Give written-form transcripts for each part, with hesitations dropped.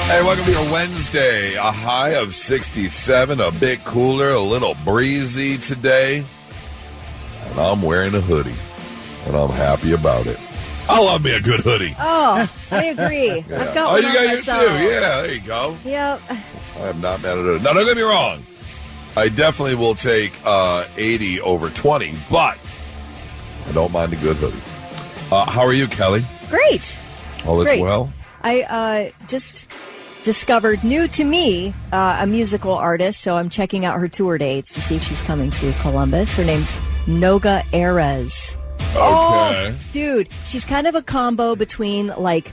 Hey, welcome to your Wednesday. A high of 67, a bit cooler, a little breezy today. And I'm wearing a hoodie, and I'm happy about it. I love me a good hoodie. Oh, I agree. Yeah. I've got one you on got yours myself. too. Yeah, there you go. Yep. I am not mad at it. Now, don't get me wrong. I definitely will take 80 over 20, but I don't mind a good hoodie. How are you, Kelly? Great. All is Great. well? I just discovered, new to me, a musical artist, so I'm checking out her tour dates to see if she's coming to Columbus. Her name's Noga Erez. Okay. Oh, dude, she's kind of a combo between, like,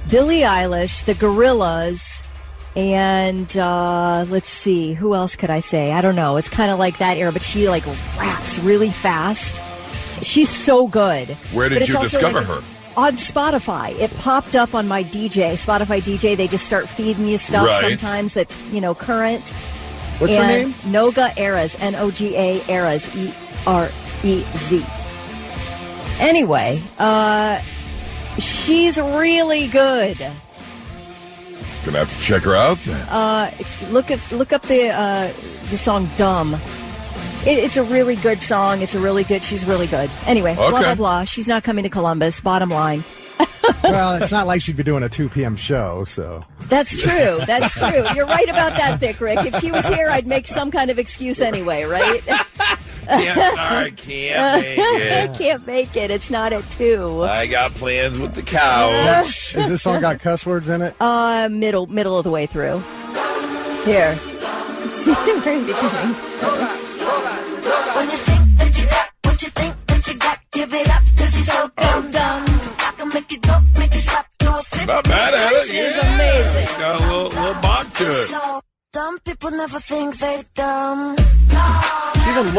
Billie Eilish, the Gorillaz, and, let's see, who else could I say? I don't know. It's kind of like that era, but she, like, raps really fast. She's so good. Where did you discover her? On Spotify. It popped up on my Spotify DJ. They just start feeding you stuff sometimes that's, current. What's her name? Noga Erez, Noga Erez, Erez. Anyway, she's really good. Gonna have to check her out then. Look up the song "Dumb." It's a really good song. She's really good. Anyway, blah, blah, blah. She's not coming to Columbus, bottom line. Well, it's not like she'd be doing a 2 p.m. show, so. That's true. That's true. You're right about that, Thick Rick. If she was here, I'd make some kind of excuse anyway, right? Can't make it. Can't make it. It's not at 2. I got plans with the couch. Is this song got cuss words in it? Middle of the way through. Here. See the very beginning. When you think that you got what you think that you got, give it up, 'cause he's so dumb. I can make it go, make it stop, do a flip. Not bad at it. This is amazing. Got a little bop to it. So dumb people never think they dumb. She even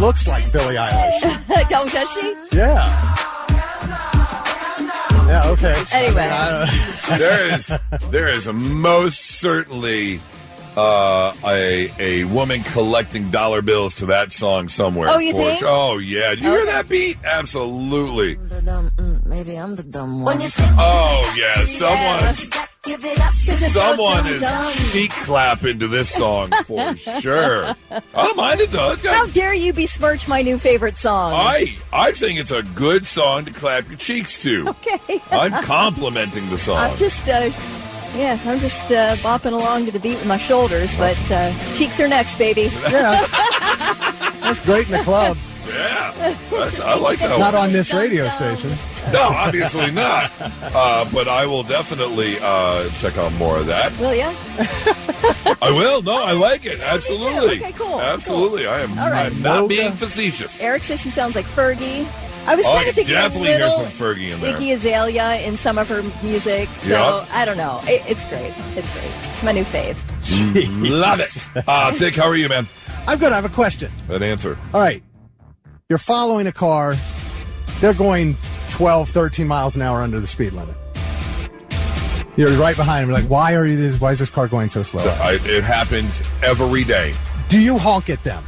looks like Billie Eilish. Don't, does she? Yeah. Yeah, okay. Anyway. There is most certainly a woman collecting dollar bills to that song somewhere. Oh, you think? Oh, yeah. Did you hear that beat? Absolutely. Maybe I'm the dumb Oh, one. yeah. Someone is dumb. cheek clapping to this song for sure. I don't mind it, though. How dare you besmirch my new favorite song? I think it's a good song to clap your cheeks to. Okay. I'm complimenting the song. I'm just bopping along to the beat with my shoulders, but cheeks are next, baby. Yeah. That's great in the club. Yeah. I like that. Not on this radio station. No, obviously not. But I will definitely check out more of that. Will ya? I will. No, I like it. Absolutely. Okay, cool. Absolutely. Cool. I am All right. I'm not being facetious. Eric says she sounds like Fergie. I was I kind of thinking definitely a hear little some Fergie in there. Iggy Azalea in some of her music. So, Yep. I don't know. It's great. It's great. It's my new fave. Love it. Thick, how are you, man? I'm good. I have a question. An answer. All right. You're following a car. They're going 12, 13 miles an hour under the speed limit. You're right behind them. You're like, why is this car going so slow? It happens every day. Do you honk at them?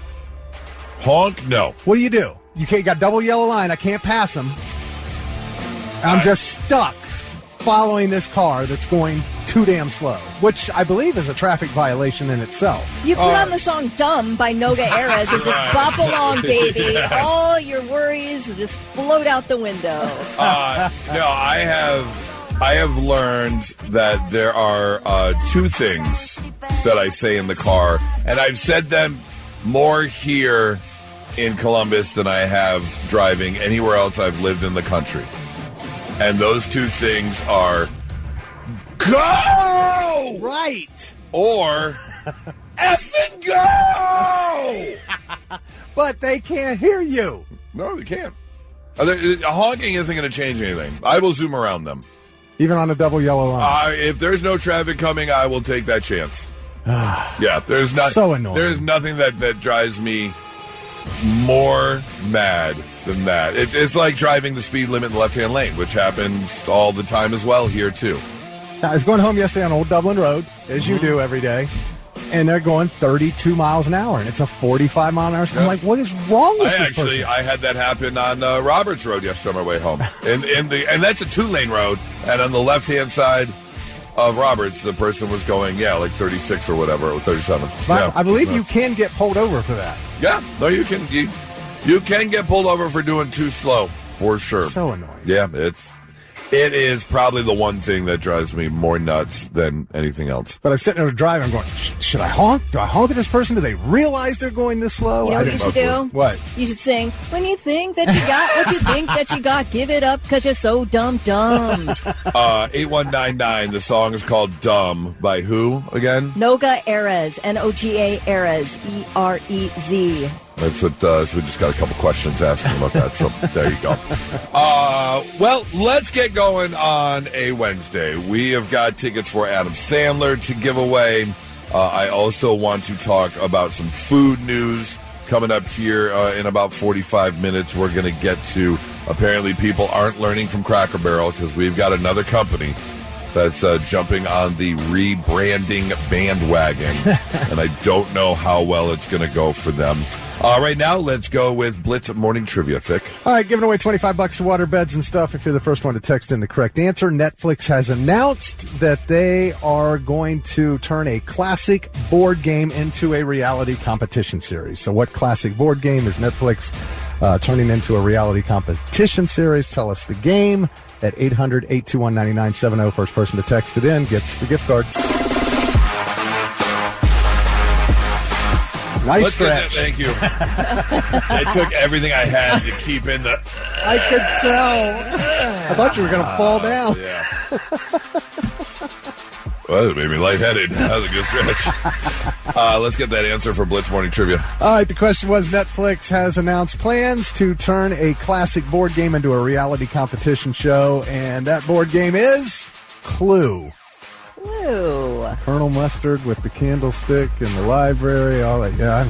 Honk? No. What do? You got double yellow line. I can't pass them. I'm just stuck following this car that's going too damn slow, which I believe is a traffic violation in itself. You put on the song "Dumb" by Noga Erez and just bop along, baby. All your worries will just float out the window. No, I have learned that there are 2 things that I say in the car, and I've said them more here in Columbus than I have driving anywhere else I've lived in the country. And those 2 things are go! Right. Or effing go! But they can't hear you. No, they can't. Honking isn't going to change anything. I will zoom around them. Even on a double yellow line. If there's no traffic coming, I will take that chance. Yeah, there's not. So annoying. There's nothing that drives me more mad than that. It's like driving the speed limit in the left-hand lane, which happens all the time as well here, too. I was going home yesterday on Old Dublin Road, as you do every day, and they're going 32 miles an hour, and it's a 45 mile an hour. I'm like, what is wrong with this person? I had that happen on Roberts Road yesterday on my way home, and that's a 2-lane road, and on the left-hand side of Roberts, the person was going, like 36 or whatever, or 37. But I believe you can get pulled over for that. Yeah, no, you can. You can get pulled over for doing too slow, for sure. So annoying. Yeah, it is probably the one thing that drives me more nuts than anything else. But I'm sitting there driving, I'm going, should I honk? Do I honk at this person? Do they realize they're going this slow? You know what you should do? What? You should sing, when you think that you got what you think that you got, give it up because you're so dumb. 8199, the song is called Dumb. By who again? Noga Erez, Noga Erez, Erez. That's what, so we just got a couple questions asking about that, so there you go. Well, let's get going on a Wednesday. We have got tickets for Adam Sandler to give away. I also want to talk about some food news coming up here in about 45 minutes. We're going to get to, apparently people aren't learning from Cracker Barrel because we've got another company that's jumping on the rebranding bandwagon, and I don't know how well it's going to go for them. Right now, let's go with Blitz Morning Trivia, Vic. All right, giving away $25 to water beds and stuff if you're the first one to text in the correct answer. Netflix has announced that they are going to turn a classic board game into a reality competition series. So what classic board game is Netflix turning into a reality competition series? Tell us the game at 800-821-9970. First person to text it in gets the gift card. Nice stretch. Thank you. I took everything I had to keep in the... I could tell. I thought you were going to fall down. Yeah. Well, it made me lightheaded. That was a good stretch. Let's get that answer for Blitz Morning Trivia. All right, the question was, Netflix has announced plans to turn a classic board game into a reality competition show, and that board game is Clue. Clue. Colonel Mustard with the candlestick in the library. All that. Yeah,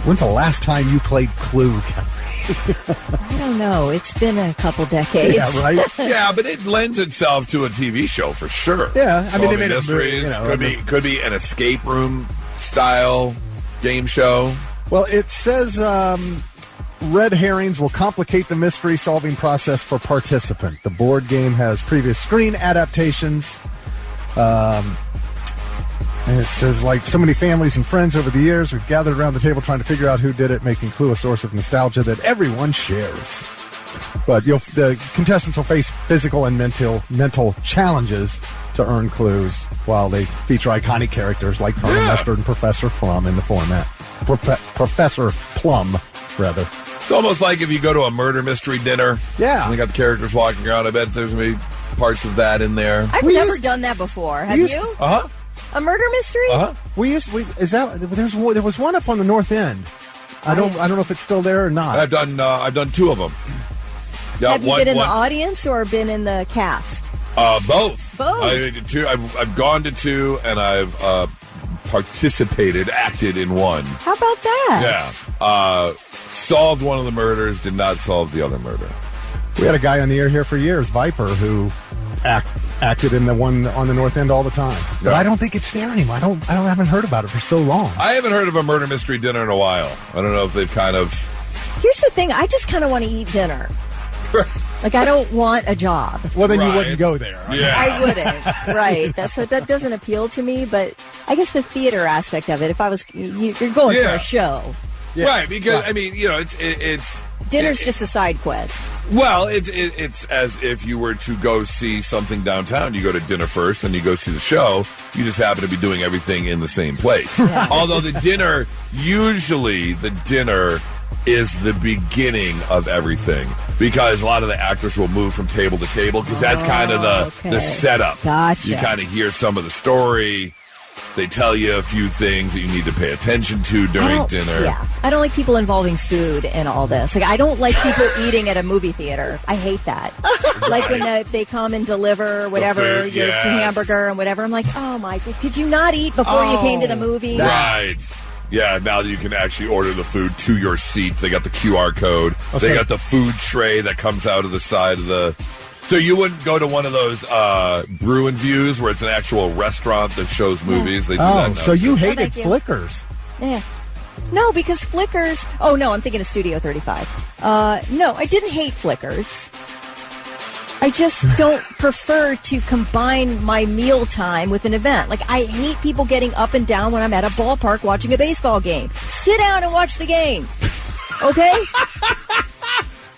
when's the last time you played Clue? I don't know. It's been a couple decades. Yeah, right? Yeah, but it lends itself to a TV show for sure. Yeah, I mean, they made a mysteries. movie, Could be an escape room style game show. Well, it says red herrings will complicate the mystery-solving process for participants. The board game has previous screen adaptations. And it says, like so many families and friends over the years, we've gathered around the table trying to figure out who did it, making Clue a source of nostalgia that everyone shares. But the contestants will face physical and mental challenges to earn clues while they feature iconic characters like Colonel Mustard and Professor Plum in the format. Professor Plum, rather. It's almost like if you go to a murder mystery dinner. Yeah. And they got the characters walking around. I bet there's going to be parts of that in there. I've never done that before. Have you? Uh-huh. A murder mystery? Uh-huh. There was one up on the North End. I don't know if it's still there or not. I've done two of them. Yeah, Have you been in the audience or been in the cast? Both. Both. I've gone to two, and I've acted in one. How about that? Yeah. Solved one of the murders, did not solve the other murder. We had a guy on the air here for years, Viper, who acted in the one on the North End all the time. But I don't think it's there anymore. I haven't heard about it for so long. I haven't heard of a murder mystery dinner in a while. I don't know if they've kind of... Here's the thing. I just kind of want to eat dinner. Like, I don't want a job. Well, then you wouldn't go there. Yeah. I wouldn't. Right. That doesn't appeal to me, but I guess the theater aspect of it, if I was... You're going for a show. Yeah. Right, because, I mean, it's... Dinner's just a side quest. Well, it's as if you were to go see something downtown. You go to dinner first, and you go see the show. You just happen to be doing everything in the same place. Yeah. Although usually the dinner is the beginning of everything, because a lot of the actors will move from table to table, because that's kind of the setup. Gotcha. You kind of hear some of the story. They tell you a few things that you need to pay attention to during dinner. Yeah. I don't like people involving food in all this. Like, I don't like people eating at a movie theater. I hate that. Like when they come and deliver whatever, your hamburger and whatever. I'm like, oh my God, could you not eat before you came to the movie? Right. Yeah, now that you can actually order the food to your seat. They got the QR code. They got the food tray that comes out of the side of the... So you wouldn't go to one of those Bruin Views where it's an actual restaurant that shows movies? They do that now. So you hated Flickers. Yeah. No, because Flickers... Oh, no, I'm thinking of Studio 35. No, I didn't hate Flickers. I just don't prefer to combine my meal time with an event. Like, I hate people getting up and down when I'm at a ballpark watching a baseball game. Sit down and watch the game. Okay?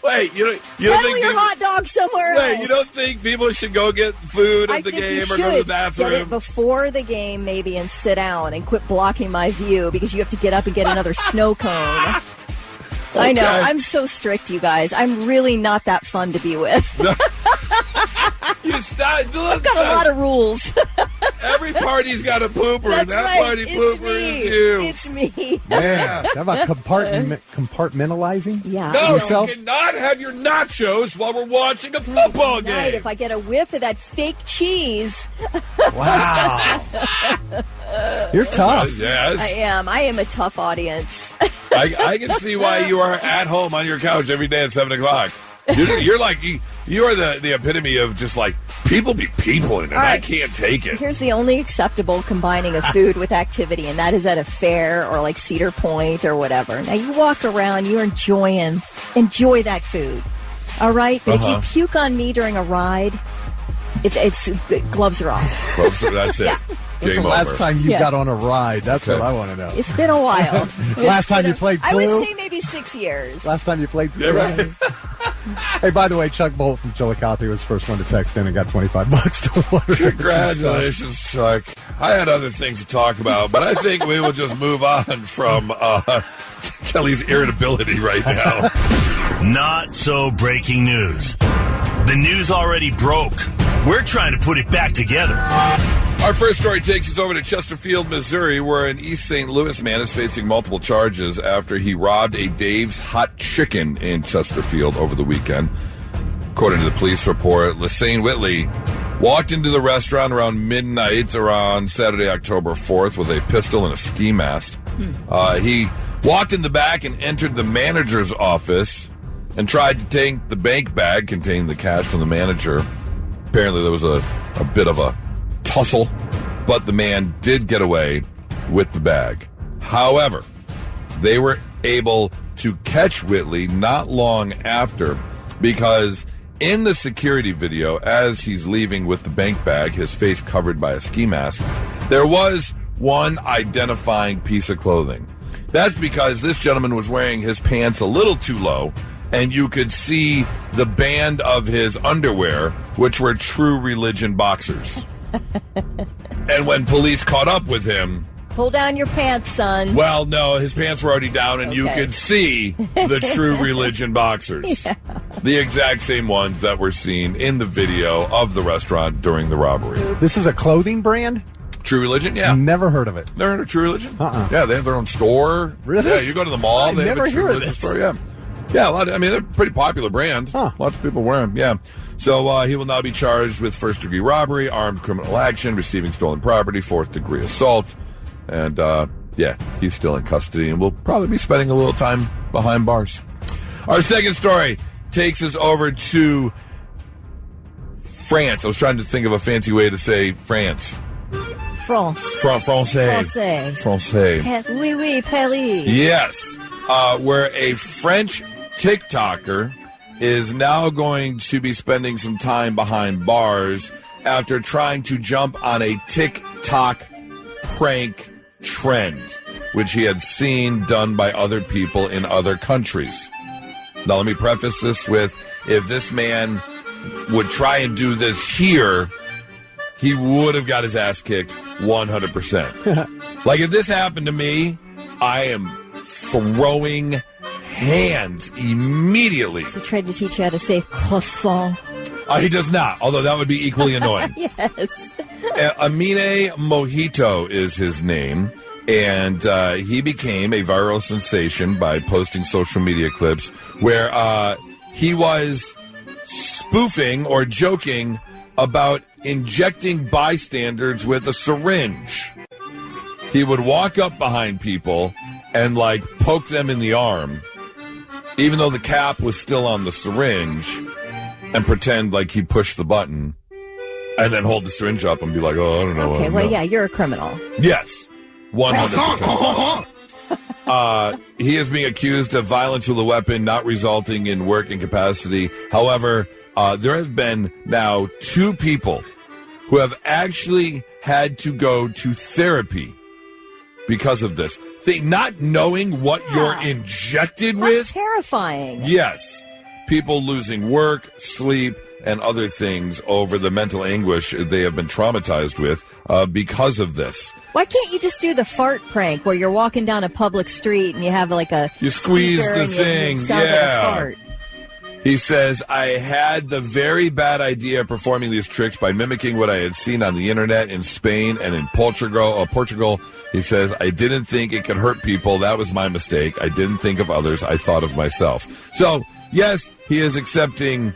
Wait, you don't Pedal think your hot dog somewhere else. Wait, you don't think people should go get food at the game or go to the bathroom? Get it before the game, maybe, and sit down and quit blocking my view because you have to get up and get another snow cone. Okay. I know. I'm so strict, you guys. I'm really not that fun to be with. I've got a lot of rules. Every party's got a pooper, and that right. party pooper is you. It's me. Man, how about compartmentalizing? Yeah. No, yourself? you cannot have your nachos while we're watching a football game. Right, if I get a whiff of that fake cheese. Wow. You're tough. Yes. I am a tough audience. I can see why you are at home on your couch every day at 7 o'clock. You're like, you are the epitome of just like, people be people, and I can't take it. Here's the only acceptable combining of food with activity, and that is at a fair or like Cedar Point or whatever. Now, you walk around, you're enjoy that food. All right? But if you puke on me during a ride, it's gloves are off. That's it. Yeah. When's the last time you got on a ride? That's what I want to know. It's been a while. Last time you played Clue? I would say maybe 6 years. Last time you played Clue? Yeah, right. Hey, by the way, Chuck Bolt from Chillicothe was the first one to text in and got $25 to Congratulations, Chuck. I had other things to talk about, but I think we will just move on from Kelly's irritability right now. Not so breaking news. The news already broke. We're trying to put it back together. Our first story takes us over to Chesterfield, Missouri, where an East St. Louis man is facing multiple charges after he robbed a Dave's Hot Chicken in Chesterfield over the weekend. According to the police report, Lassane Whitley walked into the restaurant around midnight around Saturday, October 4th with a pistol and a ski mask. He walked in the back and entered the manager's office and tried to take the bank bag containing the cash from the manager. Apparently there was a bit of a tussle, but the man did get away with the bag. However, they were able to catch Whitley not long after because in the security video, as he's leaving with the bank bag, his face covered by a ski mask, there was one identifying piece of clothing. That's because this gentleman was wearing his pants a little too low, and you could see the band of his underwear, which were True Religion boxers. And when police caught up with him... Pull down your pants, son. Well, no, his pants were already down, and you could see the True Religion boxers. Yeah. The exact same ones that were seen in the video of the restaurant during the robbery. This is a clothing brand? True Religion, yeah. Never heard of it. Never heard of True Religion? Yeah, they have their own store. Really? Yeah, you go to the mall, they have a True Religion store, yeah. Yeah, they're a pretty popular brand. Lots of people wear them, yeah. So he will now be charged with first-degree robbery, armed criminal action, receiving stolen property, fourth-degree assault. And, he's still in custody and will probably be spending a little time behind bars. Our second story takes us over to France. I was trying to think of a fancy way to say France. France. Francais. Oui, oui, Paris. Yes. Where a French TikToker is now going to be spending some time behind bars after trying to jump on a TikTok prank trend, which he had seen done by other people in other countries. Now, let me preface this with, if this man would try and do this here, he would have got his ass kicked 100%. Like, if this happened to me, I am throwing hands immediately. He tried to teach you how to say croissant. He does not, although that would be equally annoying. Yes. Amine Mojito is his name, and he became a viral sensation by posting social media clips where he was spoofing or joking about injecting bystanders with a syringe. He would walk up behind people and, poke them in the arm, even though the cap was still on the syringe, and pretend like he pushed the button, and then hold the syringe up and be like, oh, I don't know. Okay, well, yeah, you're a criminal. Yes, 100%. He is being accused of violence with a weapon not resulting in work incapacity. However, there have been now 2 people who have actually had to go to therapy because of this. Not knowing what you're injected with. That's terrifying. Yes. People losing work, sleep, and other things over the mental anguish they have been traumatized with because of this. Why can't you just do the fart prank where you're walking down a public street and you have like a You squeeze speaker the and thing, it sounds like a fart. He says, I had the very bad idea of performing these tricks by mimicking what I had seen on the internet in Spain and in Portugal. He says, I didn't think it could hurt people. That was my mistake. I didn't think of others. I thought of myself. So, yes, he is accepting,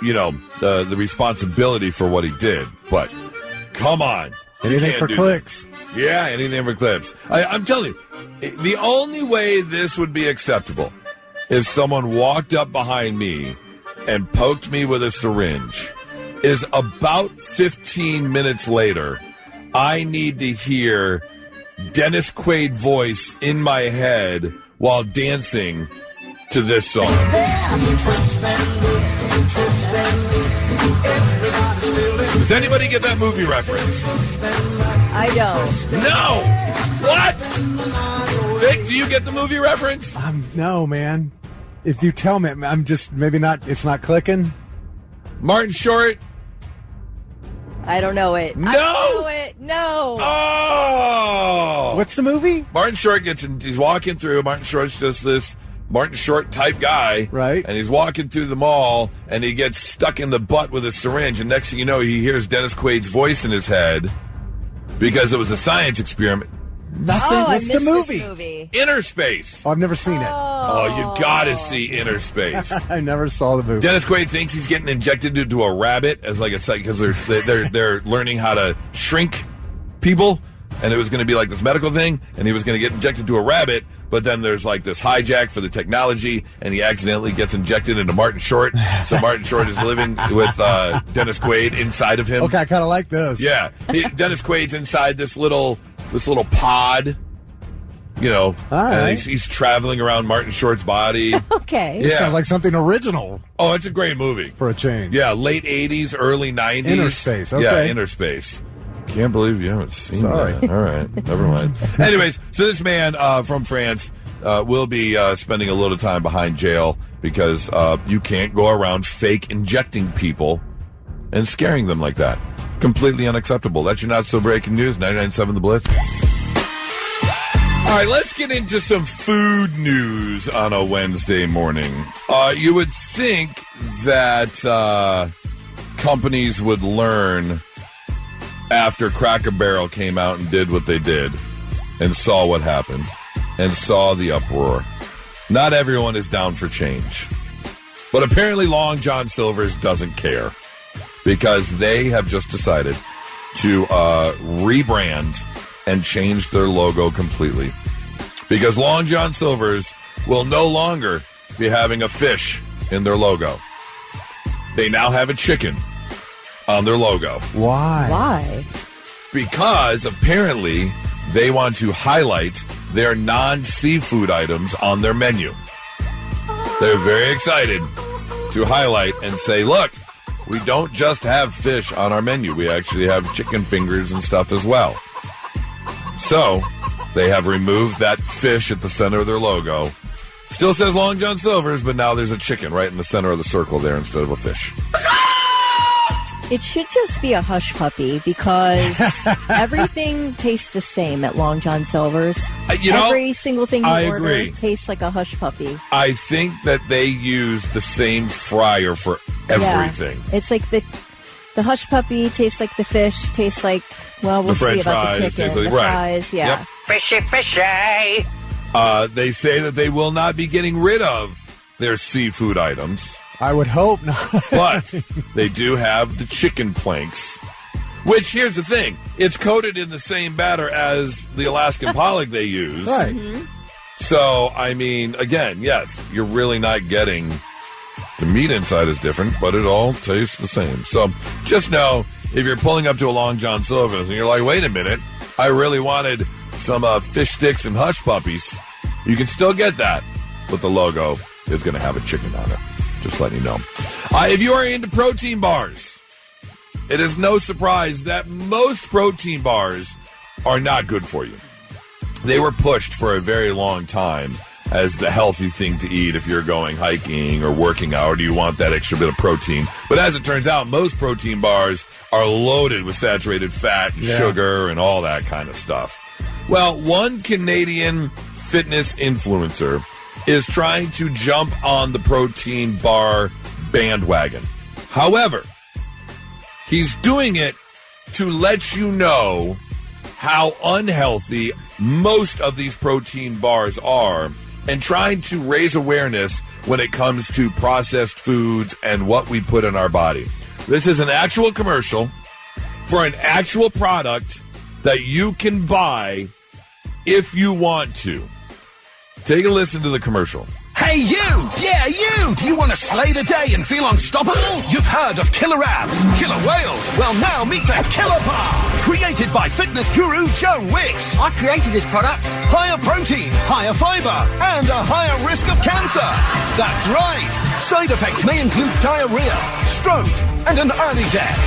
the responsibility for what he did. But, come on. Anything for clicks. That. Yeah, anything for clips. I'm telling you, the only way this would be acceptable if someone walked up behind me and poked me with a syringe is about 15 minutes later, I need to hear Dennis Quaid voice in my head while dancing to this song. Does anybody get that movie reference? I don't. No! What? Vic, do you get the movie reference? No, man. If you tell me, I'm just maybe not. It's not clicking. Martin Short. I don't know it. No! I don't know it. No. Oh! What's the movie? Martin Short he's walking through. Martin Short's just this Martin Short type guy. Right. And he's walking through the mall, and he gets stuck in the butt with a syringe, and next thing you know, he hears Dennis Quaid's voice in his head because it was a science experiment. Nothing. Oh, What's I missed the movie? This movie. Inner Space. Oh, I've never seen it. Oh, you gotta see Inner Space. I never saw the movie. Dennis Quaid thinks he's getting injected into a rabbit as like a because they're learning how to shrink people, and it was going to be like this medical thing, and he was going to get injected to a rabbit, but then there's like this hijack for the technology, and he accidentally gets injected into Martin Short, so Martin Short is living with Dennis Quaid inside of him. Okay, I kind of like this. Yeah, Dennis Quaid's inside this little pod. All right. And he's traveling around Martin Short's body. Okay. It sounds like something original Oh, it's a great movie. for a change. Yeah, late 80s, early 90s. Inner Space, okay. Yeah, Inner Space. Can't believe you haven't seen Sorry. that. All right, never mind. Anyways, so this man from France will be spending a little time behind jail because you can't go around fake injecting people and scaring them like that. Completely unacceptable. That's your not-so-breaking news, 99.7 The Blitz. All right, let's get into some food news on a Wednesday morning. You would think that companies would learn after Cracker Barrel came out and did what they did and saw what happened and saw the uproar. Not everyone is down for change. But apparently Long John Silver's doesn't care because they have just decided to rebrand and change their logo completely. Because Long John Silver's will no longer be having a fish in their logo. They now have a chicken on their logo. Why? Why? Because apparently they want to highlight their non-seafood items on their menu. They're very excited to highlight and say, look, we don't just have fish on our menu. We actually have chicken fingers and stuff as well. So they have removed that fish at the center of their logo. Still says Long John Silver's, but now there's a chicken right in the center of the circle there instead of a fish. It should just be a hush puppy because everything tastes the same at Long John Silver's. Every single thing you order agree. Tastes like a hush puppy. I think that they use the same fryer for everything. Yeah. It's like the hush puppy tastes like the fish, tastes like, well, we'll see about the chicken, the fries, yeah. Yep. Fishy, fishy. They say that they will not be getting rid of their seafood items. I would hope not. But they do have the chicken planks, which, here's the thing, it's coated in the same batter as the Alaskan pollock they use. Right. Mm-hmm. So, I mean, again, yes, you're really not getting... The meat inside is different, but it all tastes the same. So just know, if you're pulling up to a Long John Silver's and you're like, wait a minute, I really wanted some fish sticks and hush puppies, You can still get that, but the logo is going to have a chicken on it. Just letting you know. If you are into protein bars, it is no surprise that most protein bars are not good for you. They were pushed for a very long time as the healthy thing to eat if you're going hiking or working out, or you want that extra bit of protein. But as it turns out, most protein bars are loaded with saturated fat and sugar and all that kind of stuff. Well, one Canadian fitness influencer is trying to jump on the protein bar bandwagon. However, he's doing it to let you know how unhealthy most of these protein bars are and trying to raise awareness when it comes to processed foods and what we put in our body. This is an actual commercial for an actual product that you can buy if you want to. Take a listen to the commercial. Hey, you! Yeah, you! Do you want to slay the day and feel unstoppable? You've heard of killer abs, killer whales. Well, now meet the Killer Bar. Created by fitness guru Joe Wicks. I created this product. Higher protein, higher fiber, and a higher risk of cancer. That's right. Side effects may include diarrhea, stroke, and an early death.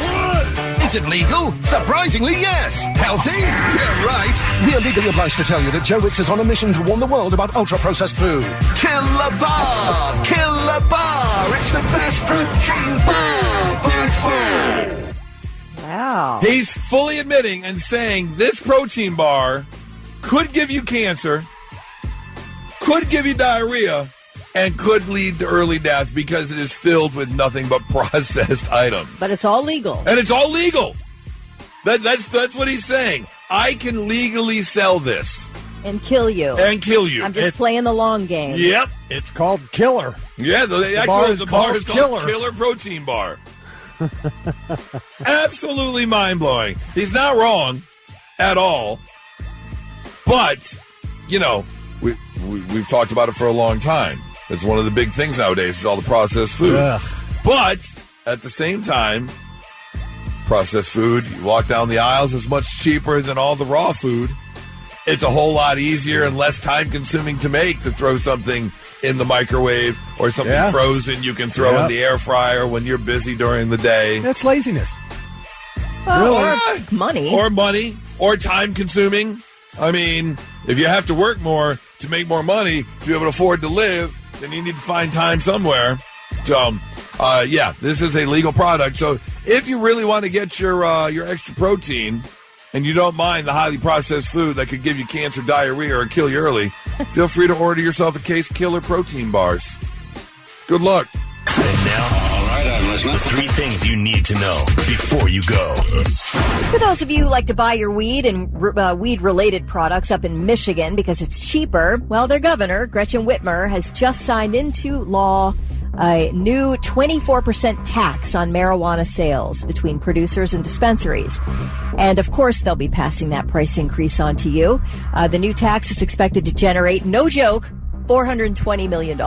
Is it legal? Surprisingly, yes. Healthy? Yeah, right. We are legally obliged to tell you that Joe Wicks is on a mission to warn the world about ultra-processed food. Killer Bar! Killer Bar! It's the best protein bar by far! Wow. He's fully admitting and saying this protein bar could give you cancer, could give you diarrhea, and could lead to early death because it is filled with nothing but processed items. But it's all legal. And it's all legal. That's what he's saying. I can legally sell this. And kill you. I'm just playing the long game. Yep. It's called Killer. Yeah, the bar is called Killer Protein Bar. Absolutely mind-blowing. He's not wrong at all. But, you know, we've talked about it for a long time. It's one of the big things nowadays is all the processed food. Ugh. But at the same time, processed food, you walk down the aisles, is much cheaper than all the raw food. It's a whole lot easier and less time-consuming to make to throw something in the microwave or something frozen you can throw in the air fryer when you're busy during the day. That's laziness. Or money. Or time-consuming. I mean, if you have to work more to make more money to be able to afford to live, then you need to find time somewhere. So, this is a legal product. So if you really want to get your extra protein and you don't mind the highly processed food that could give you cancer, diarrhea, or kill you early, feel free to order yourself a case of Killer Protein Bars. Good luck. And now, all right, I'm listening. The 3 things you need to know before you go. For those of you who like to buy your weed and weed-related products up in Michigan because it's cheaper, well, their governor, Gretchen Whitmer, has just signed into law a new 24% tax on marijuana sales between producers and dispensaries. And, of course, they'll be passing that price increase on to you. The new tax is expected to generate, no joke, $420 million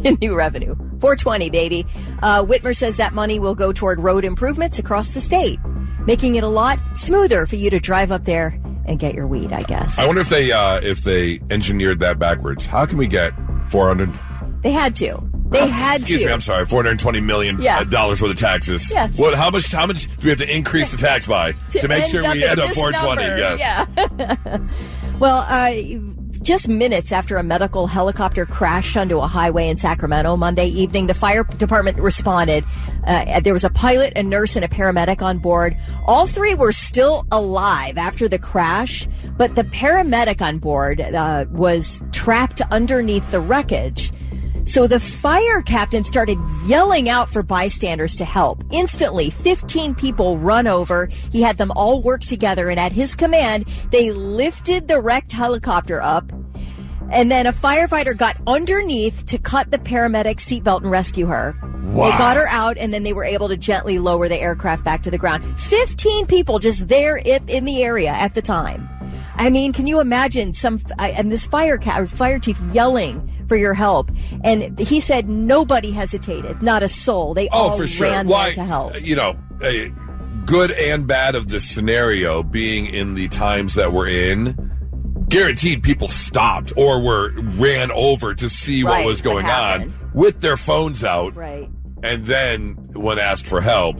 in new revenue. 420, baby. Whitmer says that money will go toward road improvements across the state, making it a lot smoother for you to drive up there and get your weed, I guess. I wonder if they engineered that backwards. How can we get 400? They had to. Excuse me, I'm sorry. $420 million worth of taxes. Yes. What? How much do we have to increase the tax by to make sure we end up 420? Number. Yes. Yeah. Well, just minutes after a medical helicopter crashed onto a highway in Sacramento Monday evening, the fire department responded. There was a pilot, a nurse, and a paramedic on board. All 3 were still alive after the crash, but the paramedic on board was trapped underneath the wreckage. So the fire captain started yelling out for bystanders to help. Instantly, 15 people run over. He had them all work together, and at his command, they lifted the wrecked helicopter up. And then a firefighter got underneath to cut the paramedic's seatbelt and rescue her. Wow. They got her out, and then they were able to gently lower the aircraft back to the ground. 15 people just there in the area at the time. I mean, can you imagine and this fire chief yelling for your help? And he said nobody hesitated, not a soul. They all for sure. ran there to help. You know, good and bad of the scenario being in the times that we're in, guaranteed people stopped or ran over to see what was going on with their phones out. Right. And then, when asked for help,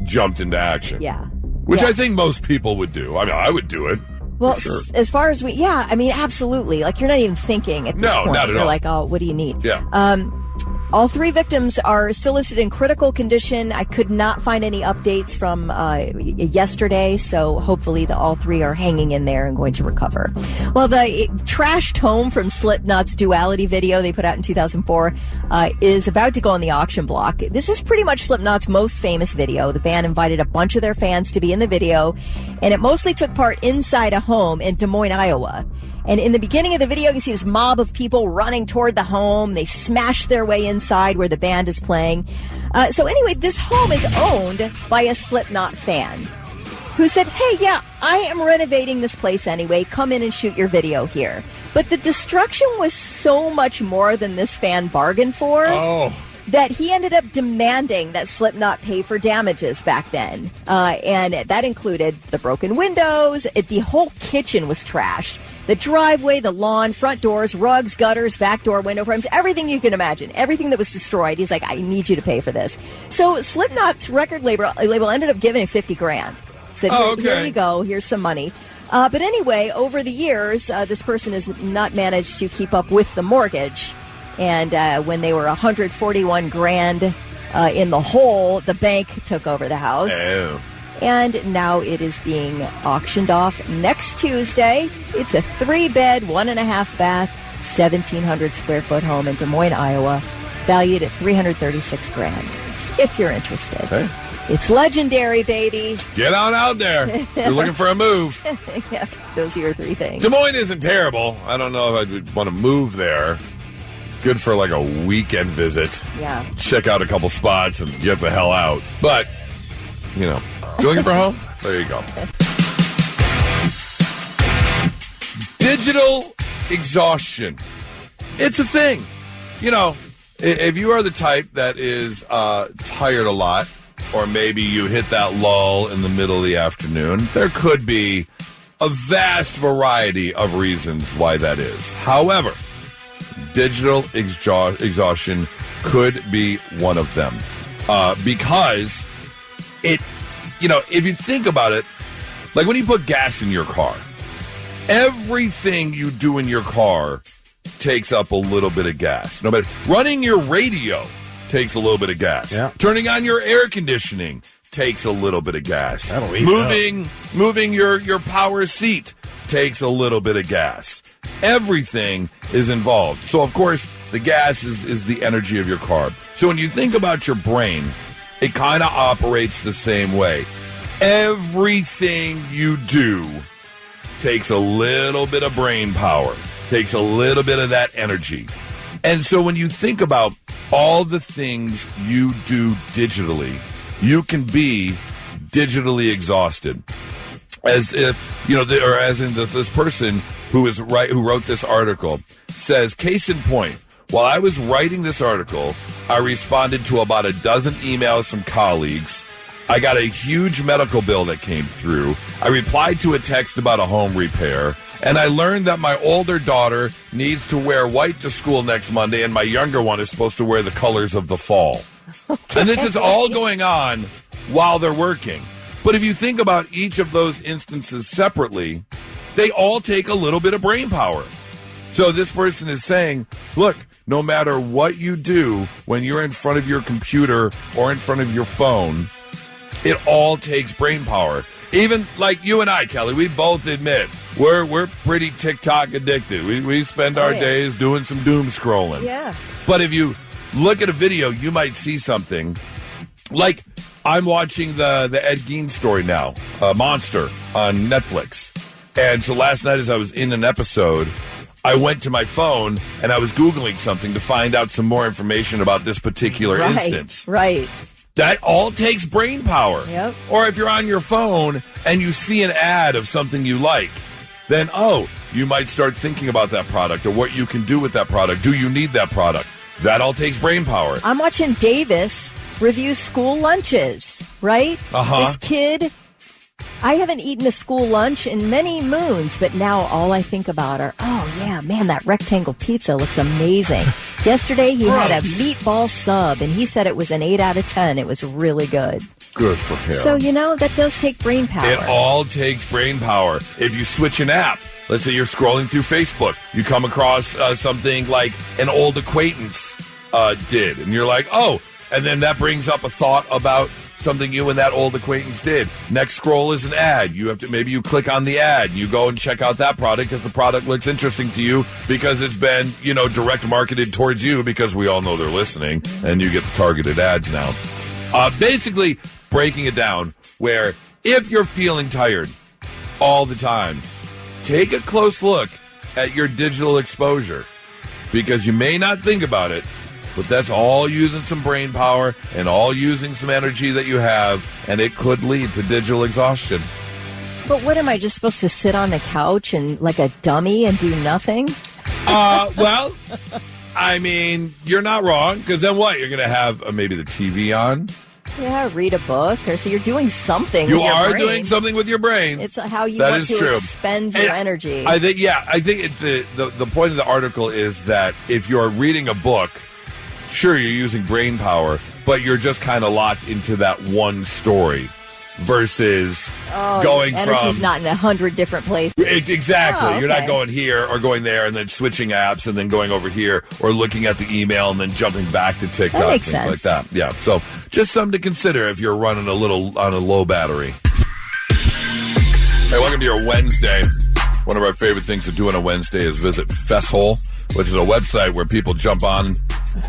jumped into action. Yeah. Which I think most people would do. I mean, I would do it. Well, sure. As far as I mean, absolutely. Like, you're not even thinking at this point. No, not at all. You're like, oh, what do you need? Yeah. All 3 victims are still listed in critical condition. I could not find any updates from yesterday, so hopefully all 3 are hanging in there and going to recover. Well, the trashed home from Slipknot's Duality video they put out in 2004 is about to go on the auction block. This is pretty much Slipknot's most famous video. The band invited a bunch of their fans to be in the video, and it mostly took part inside a home in Des Moines, Iowa. And in the beginning of the video, you see this mob of people running toward the home. They smash their way inside where the band is playing. So anyway, this home is owned by a Slipknot fan who said, hey, I am renovating this place anyway. Come in and shoot your video here. But the destruction was so much more than this fan bargained for. Oh. That he ended up demanding that Slipknot pay for damages back then. And that included the broken windows. The whole kitchen was trashed. The driveway, the lawn, front doors, rugs, gutters, back door, window frames, everything you can imagine. Everything that was destroyed. He's like, I need you to pay for this. So Slipknot's record label ended up giving him $50,000. Said, here you go. Here's some money. But anyway, over the years, this person has not managed to keep up with the mortgage. And when they were $141,000 in the hole, the bank took over the house. Oh. And now it is being auctioned off next Tuesday. It's a 3-bed, 1.5 bath, 1,700 square foot home in Des Moines, Iowa, valued at $336,000. If you're interested. Hey. It's legendary, baby. Get on out there. You're looking for a move. Yeah, those are your 3 things. Des Moines isn't terrible. I don't know if I'd want to move there. Good for like a weekend visit. Yeah. Check out a couple spots and get the hell out. But, you're looking for a home? There you go. Digital exhaustion. It's a thing. If you are the type that is tired a lot, or maybe you hit that lull in the middle of the afternoon, there could be a vast variety of reasons why that is. However, digital exhaustion could be one of them. Because if you think about it, like when you put gas in your car, everything you do in your car takes up a little bit of gas. No matter running your radio takes a little bit of gas. Yeah. Turning on your air conditioning takes a little bit of gas. That'll eat Moving your power seat takes a little bit of gas. Everything is involved. So, of course, the gas is the energy of your car. So when you think about your brain, it kind of operates the same way. Everything you do takes a little bit of brain power, takes a little bit of that energy. And so when you think about all the things you do digitally, you can be digitally exhausted. As if, this person who wrote this article says, case in point, while I was writing this article, I responded to about a dozen emails from colleagues. I got a huge medical bill that came through. I replied to a text about a home repair. And I learned that my older daughter needs to wear white to school next Monday, and my younger one is supposed to wear the colors of the fall. Okay. And this is all going on while they're working. But if you think about each of those instances separately, they all take a little bit of brain power. So this person is saying, look, no matter what you do when you're in front of your computer or in front of your phone, it all takes brain power. Even like you and I, Kelly, we both admit we're pretty TikTok addicted. We spend our days doing some doom scrolling. Yeah. But if you look at a video, you might see something. Like I'm watching the Ed Gein story now, Monster, on Netflix. And so last night as I was in an episode, I went to my phone and I was Googling something to find out some more information about this particular instance. Right. That all takes brain power. Yep. Or if you're on your phone and you see an ad of something you like, then, you might start thinking about that product or what you can do with that product. Do you need that product? That all takes brain power. I'm watching Davis review school lunches, right? Uh-huh. This kid I haven't eaten a school lunch in many moons, but now all I think about are, oh, yeah, man, that rectangle pizza looks amazing. Yesterday, he had a meatball sub, and he said it was an 8 out of 10. It was really good. Good for him. So, that does take brain power. It all takes brain power. If you switch an app, let's say you're scrolling through Facebook, you come across something like an old acquaintance did, and you're like, oh, and then that brings up a thought about something you and that old acquaintance did. Next scroll is an ad. Maybe you click on the ad and you go and check out that product because the product looks interesting to you because it's been, direct marketed towards you because we all know they're listening and you get the targeted ads now. Basically breaking it down where if you're feeling tired all the time, take a close look at your digital exposure because you may not think about it, but that's all using some brain power and all using some energy that you have, and it could lead to digital exhaustion. But what am I just supposed to sit on the couch and like a dummy and do nothing? Well, I mean, you're not wrong, because then what? You're going to have maybe the TV on? Yeah, read a book, or so you're doing something You with your are brain. doing something with your brain. It's how you that want is to true. expend your energy. I think the point of the article is that if you're reading a book, sure, you're using brain power, but you're just kind of locked into that one story versus going from... Energy's not in 100 different places. Exactly. Oh, okay. You're not going here or going there and then switching apps and then going over here or looking at the email and then jumping back to TikTok. That makes things sense. like that. Yeah. So just something to consider if you're running a little on a low battery. Hey, welcome to your Wednesday. One of our favorite things to do on a Wednesday is visit Fesshole, which is a website where people jump on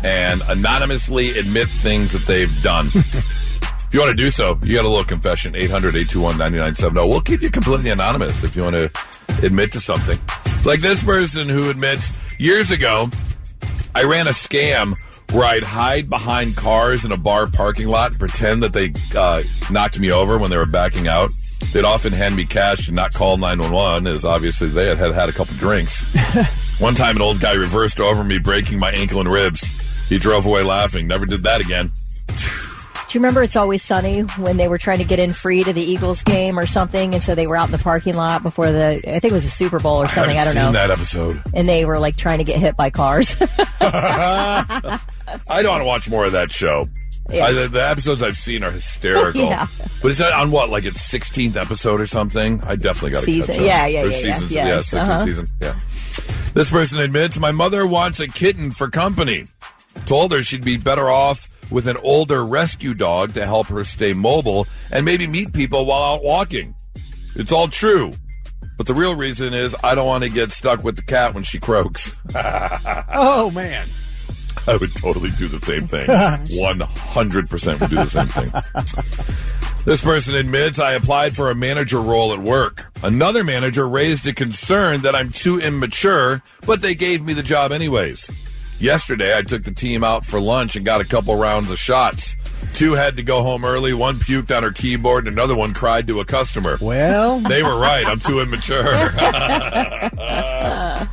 and anonymously admit things that they've done. If you want to do so, you got a little confession, 800-821-9970. We'll keep you completely anonymous if you want to admit to something. Like this person who admits, years ago, I ran a scam where I'd hide behind cars in a bar parking lot and pretend that they knocked me over when they were backing out. They'd often hand me cash and not call 911, as obviously they had a couple drinks. One time, an old guy reversed over me, breaking my ankle and ribs. He drove away laughing. Never did that again. Do you remember It's Always Sunny when they were trying to get in free to the Eagles game or something, and so they were out in the parking lot before I think it was a Super Bowl or something, I don't know. I've seen that episode. And they were like trying to get hit by cars. I don't want to watch more of that show. Yeah. The episodes I've seen are hysterical. Yeah. But is that on what, like its 16th episode or something? I definitely got to catch up. Yeah. Season, Yes. 16th season. Yeah. This person admits, my mother wants a kitten for company. Told her she'd be better off with an older rescue dog to help her stay mobile and maybe meet people while out walking. It's all true. But the real reason is I don't want to get stuck with the cat when she croaks. Oh, man. I would totally do the same thing. 100% would do the same thing. This person admits, I applied for a manager role at work. Another manager raised a concern that I'm too immature, but they gave me the job anyways. Yesterday, I took the team out for lunch and got a couple rounds of shots. 2 had to go home early, 1 puked on her keyboard, and another one cried to a customer. Well, They were right. I'm too immature. Got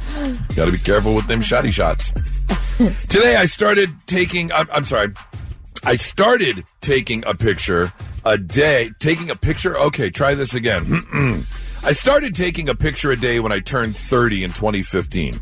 to be careful with them shotty shots. Today, I started taking a picture a day. Taking a picture? Okay, try this again. I started taking a picture a day when I turned 30 in 2015.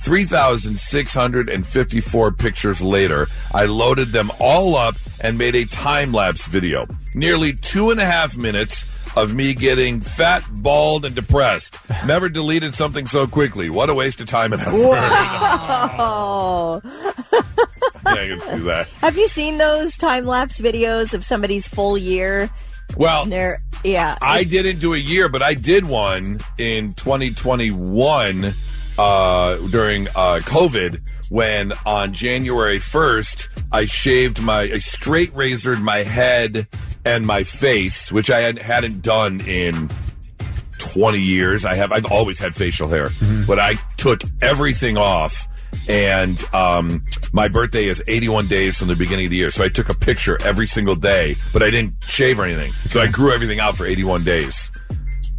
3,654 pictures later, I loaded them all up and made a time-lapse video. Nearly 2.5 minutes of me getting fat, bald, and depressed. Never deleted something so quickly. What a waste of time and effort. Wow. Yeah, I can see that. Have you seen those time-lapse videos of somebody's full year? Well, yeah. I didn't do a year, but I did one in 2021 during COVID when on January 1st, I straight razored my head and my face, which I hadn't done in 20 years. I've always had facial hair, but I took everything off. And my birthday is 81 days from the beginning of the year. So I took a picture every single day, but I didn't shave or anything. So I grew everything out for 81 days.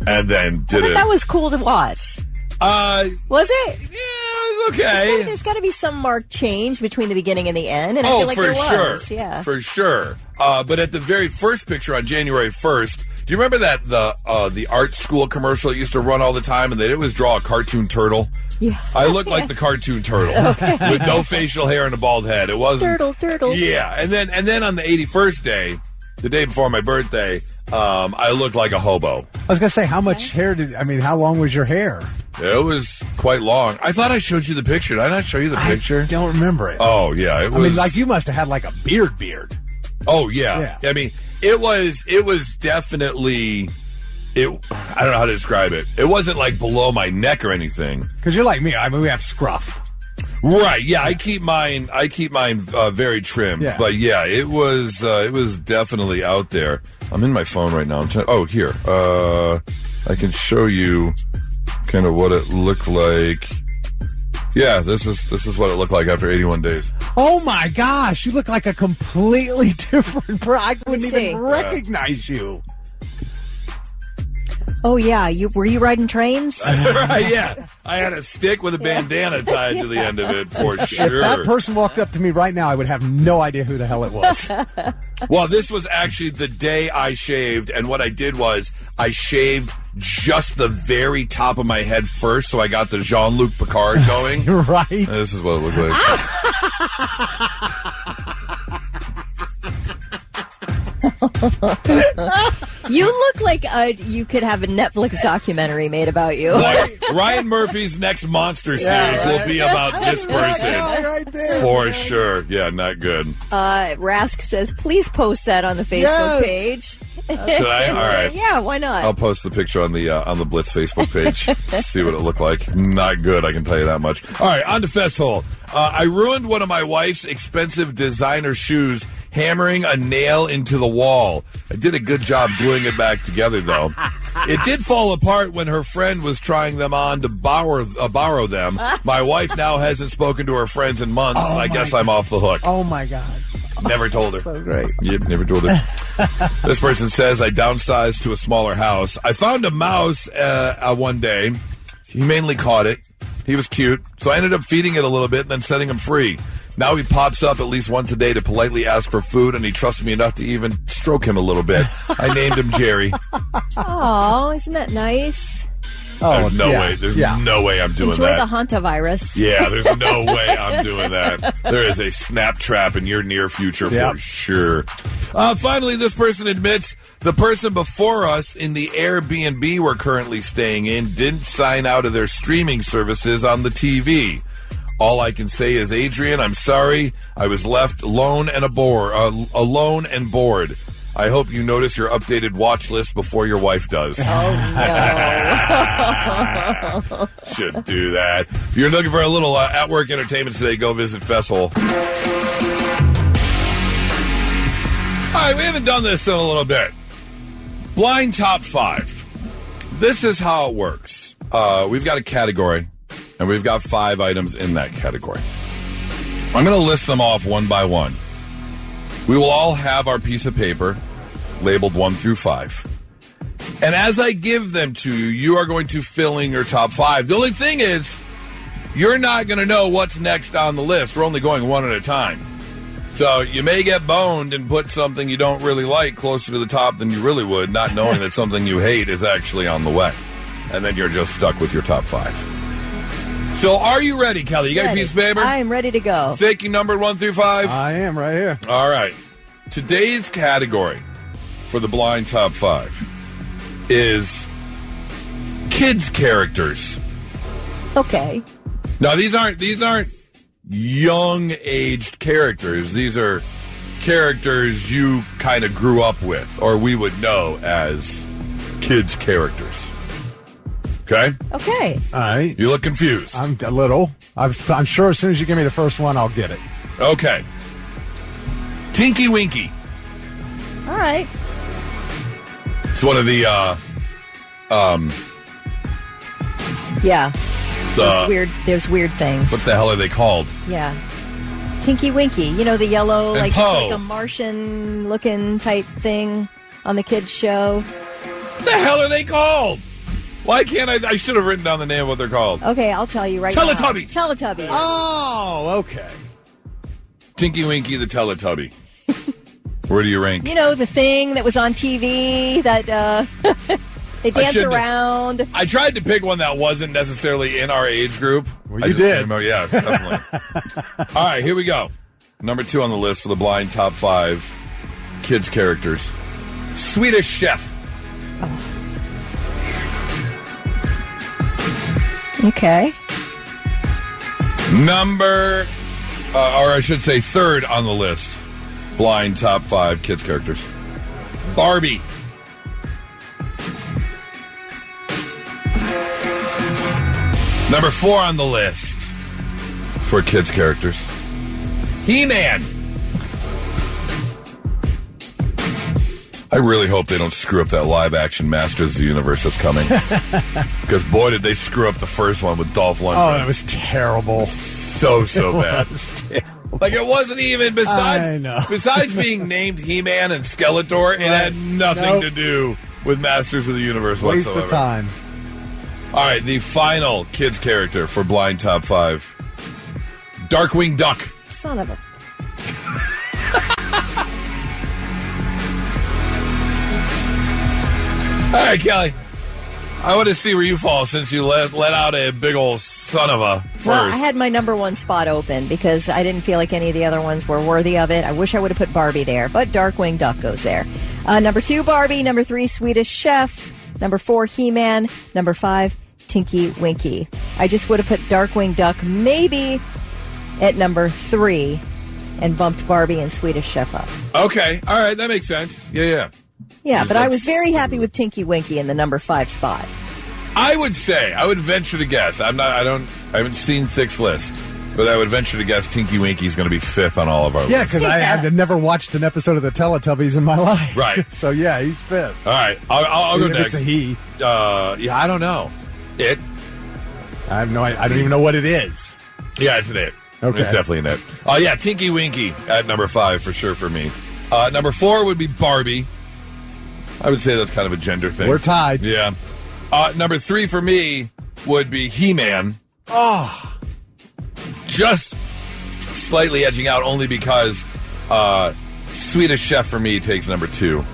And then did it. That was cool to watch. Was it? Yeah, it was okay. There's got to be some marked change between the beginning and the end. And I feel like for there sure. was. Yeah. For sure. But at the very first picture on January 1st, Do you remember that the art school commercial that used to run all the time, and they'd always draw a cartoon turtle? Yeah. I look like the cartoon turtle with no facial hair and a bald head. It wasn't Turtle. Yeah, and then on the 81st day, the day before my birthday, I looked like a hobo. I was gonna say, how much hair how long was your hair? It was quite long. I thought I showed you the picture. Did I not show you the picture? I don't remember it. Oh yeah, it was. You must have had like a beard. Oh yeah. I mean, it was definitely. I don't know how to describe it. It wasn't like below my neck or anything. Because you're like me. We have scruff. Right. Yeah. I keep mine very trim. Yeah. But yeah, it was definitely out there. I'm in my phone right now. Here. I can show you kind of what it looked like. Yeah, this is what it looked like after 81 days. Oh my gosh, you look like a completely different I wouldn't even recognize you. Oh, yeah. Were you riding trains? Right, yeah. I had a stick with a bandana tied to the end of it for sure. If that person walked up to me right now, I would have no idea who the hell it was. Well, this was actually the day I shaved, and what I did was I shaved just the very top of my head first, so I got the Jean-Luc Picard going. Right. This is what it looked like. You look like you could have a Netflix documentary made about you. Ryan Murphy's next monster series will be about this person. Right there. For sure. Yeah, not good. Rask says, please post that on the Facebook page. Should I? All right. Yeah, why not? I'll post the picture on the Blitz Facebook page. See what it looked like. Not good, I can tell you that much. All right, on to Festhole. I ruined one of my wife's expensive designer shoes hammering a nail into the wall. I did a good job gluing it back together, though. It did fall apart when her friend was trying them on to borrow them. My wife now hasn't spoken to her friends in months. I guess I'm off the hook. Oh, my God. Never told her. So great. Yep, never told her. This person says, I downsized to a smaller house. I found a mouse one day. He mainly caught it. He was cute. So I ended up feeding it a little bit and then setting him free. Now he pops up at least once a day to politely ask for food, and he trusts me enough to even stroke him a little bit. I named him Jerry. Oh, isn't that nice? Oh, no way. There's no way I'm doing Enjoy that. the hantavirus. Yeah, there's no way I'm doing that. There is a snap trap in your near future for sure. Finally, this person admits the person before us in the Airbnb we're currently staying in didn't sign out of their streaming services on the TV. All I can say is, Adrian, I'm sorry. I was left alone and bored. I hope you notice your updated watch list before your wife does. Oh, no. Should do that. If you're looking for a little at-work entertainment today, go visit Festhole. All right, we haven't done this in a little bit. Blind Top 5. This is how it works. We've got a category, and we've got 5 items in that category. I'm going to list them off one by one. We will all have our piece of paper labeled 1 through 5. And as I give them to you, you are going to fill in your top 5. The only thing is, you're not going to know what's next on the list. We're only going one at a time. So you may get boned and put something you don't really like closer to the top than you really would, not knowing that something you hate is actually on the way. And then you're just stuck with your top 5. So are you ready, Kelly? You got a piece of paper? I am ready to go. Thick, you numbered 1 through 5? I am right here. All right. Today's category for the Blind Top 5 is kids characters. Okay. Now these aren't young aged characters. These are characters you kind of grew up with, or we would know as kids characters. Okay? Okay. All right. You look confused. I'm a little. I'm sure as soon as you give me the first one, I'll get it. Okay. Tinky Winky. All right. It's one of the Yeah. There's weird things. What the hell are they called? Yeah. Tinky Winky. You know, the yellow, And like, Poe. it's like a Martian looking type thing on the kids' show. What the hell are they called? Why can't I should have written down the name of what they're called. Okay, I'll tell you right Teletubbies. now. Teletubbies. Oh, okay. Tinky Winky the Teletubby. Where do you rank? You know, the thing that was on TV that they dance around. I tried to pick one that wasn't necessarily in our age group. Well, you did. Yeah, definitely. All right, here we go. Number 2 on the list for the blind top 5 kids characters. Swedish Chef. Okay. Number, or I should say 3rd on the list. Blind top 5 kids characters. Barbie. Number 4 on the list for kids characters. He-Man. I really hope they don't screw up that live-action Masters of the Universe that's coming. Because, boy, did they screw up the first one with Dolph Lundgren. Oh, it was terrible. So bad. It was terrible. Like, it wasn't even, besides being named He-Man and Skeletor, it had nothing to do with Masters of the Universe whatsoever. Waste of time. All right, the final kids character for Blind Top 5. Darkwing Duck. Son of a... All right, Kelly. I want to see where you fall since you let out a big old son of a first. Well, I had my number 1 spot open because I didn't feel like any of the other ones were worthy of it. I wish I would have put Barbie there, but Darkwing Duck goes there. Number 2, Barbie. Number 3, Swedish Chef. Number 4, He-Man. Number 5, Tinky Winky. I just would have put Darkwing Duck maybe at number 3 and bumped Barbie and Swedish Chef up. Okay. All right. That makes sense. Yeah. Yeah, but I was very happy with Tinky Winky in the number 5 spot. I would venture to guess. I haven't seen Thick's list, but I would venture to guess Tinky Winky is going to be 5th on all of our lists. Yeah, because I've never watched an episode of the Teletubbies in my life. Right. So, yeah, he's 5th. All right. I'll go next. It's a he. Yeah, I don't know. It? I don't even know what it is. Yeah, it's an it. Okay. It's definitely an it. Yeah, Tinky Winky at number 5 for sure for me. Number 4 would be Barbie. I would say that's kind of a gender thing. We're tied. Yeah. Number 3 for me would be He-Man. Oh. Just slightly edging out only because Swedish Chef for me takes number 2.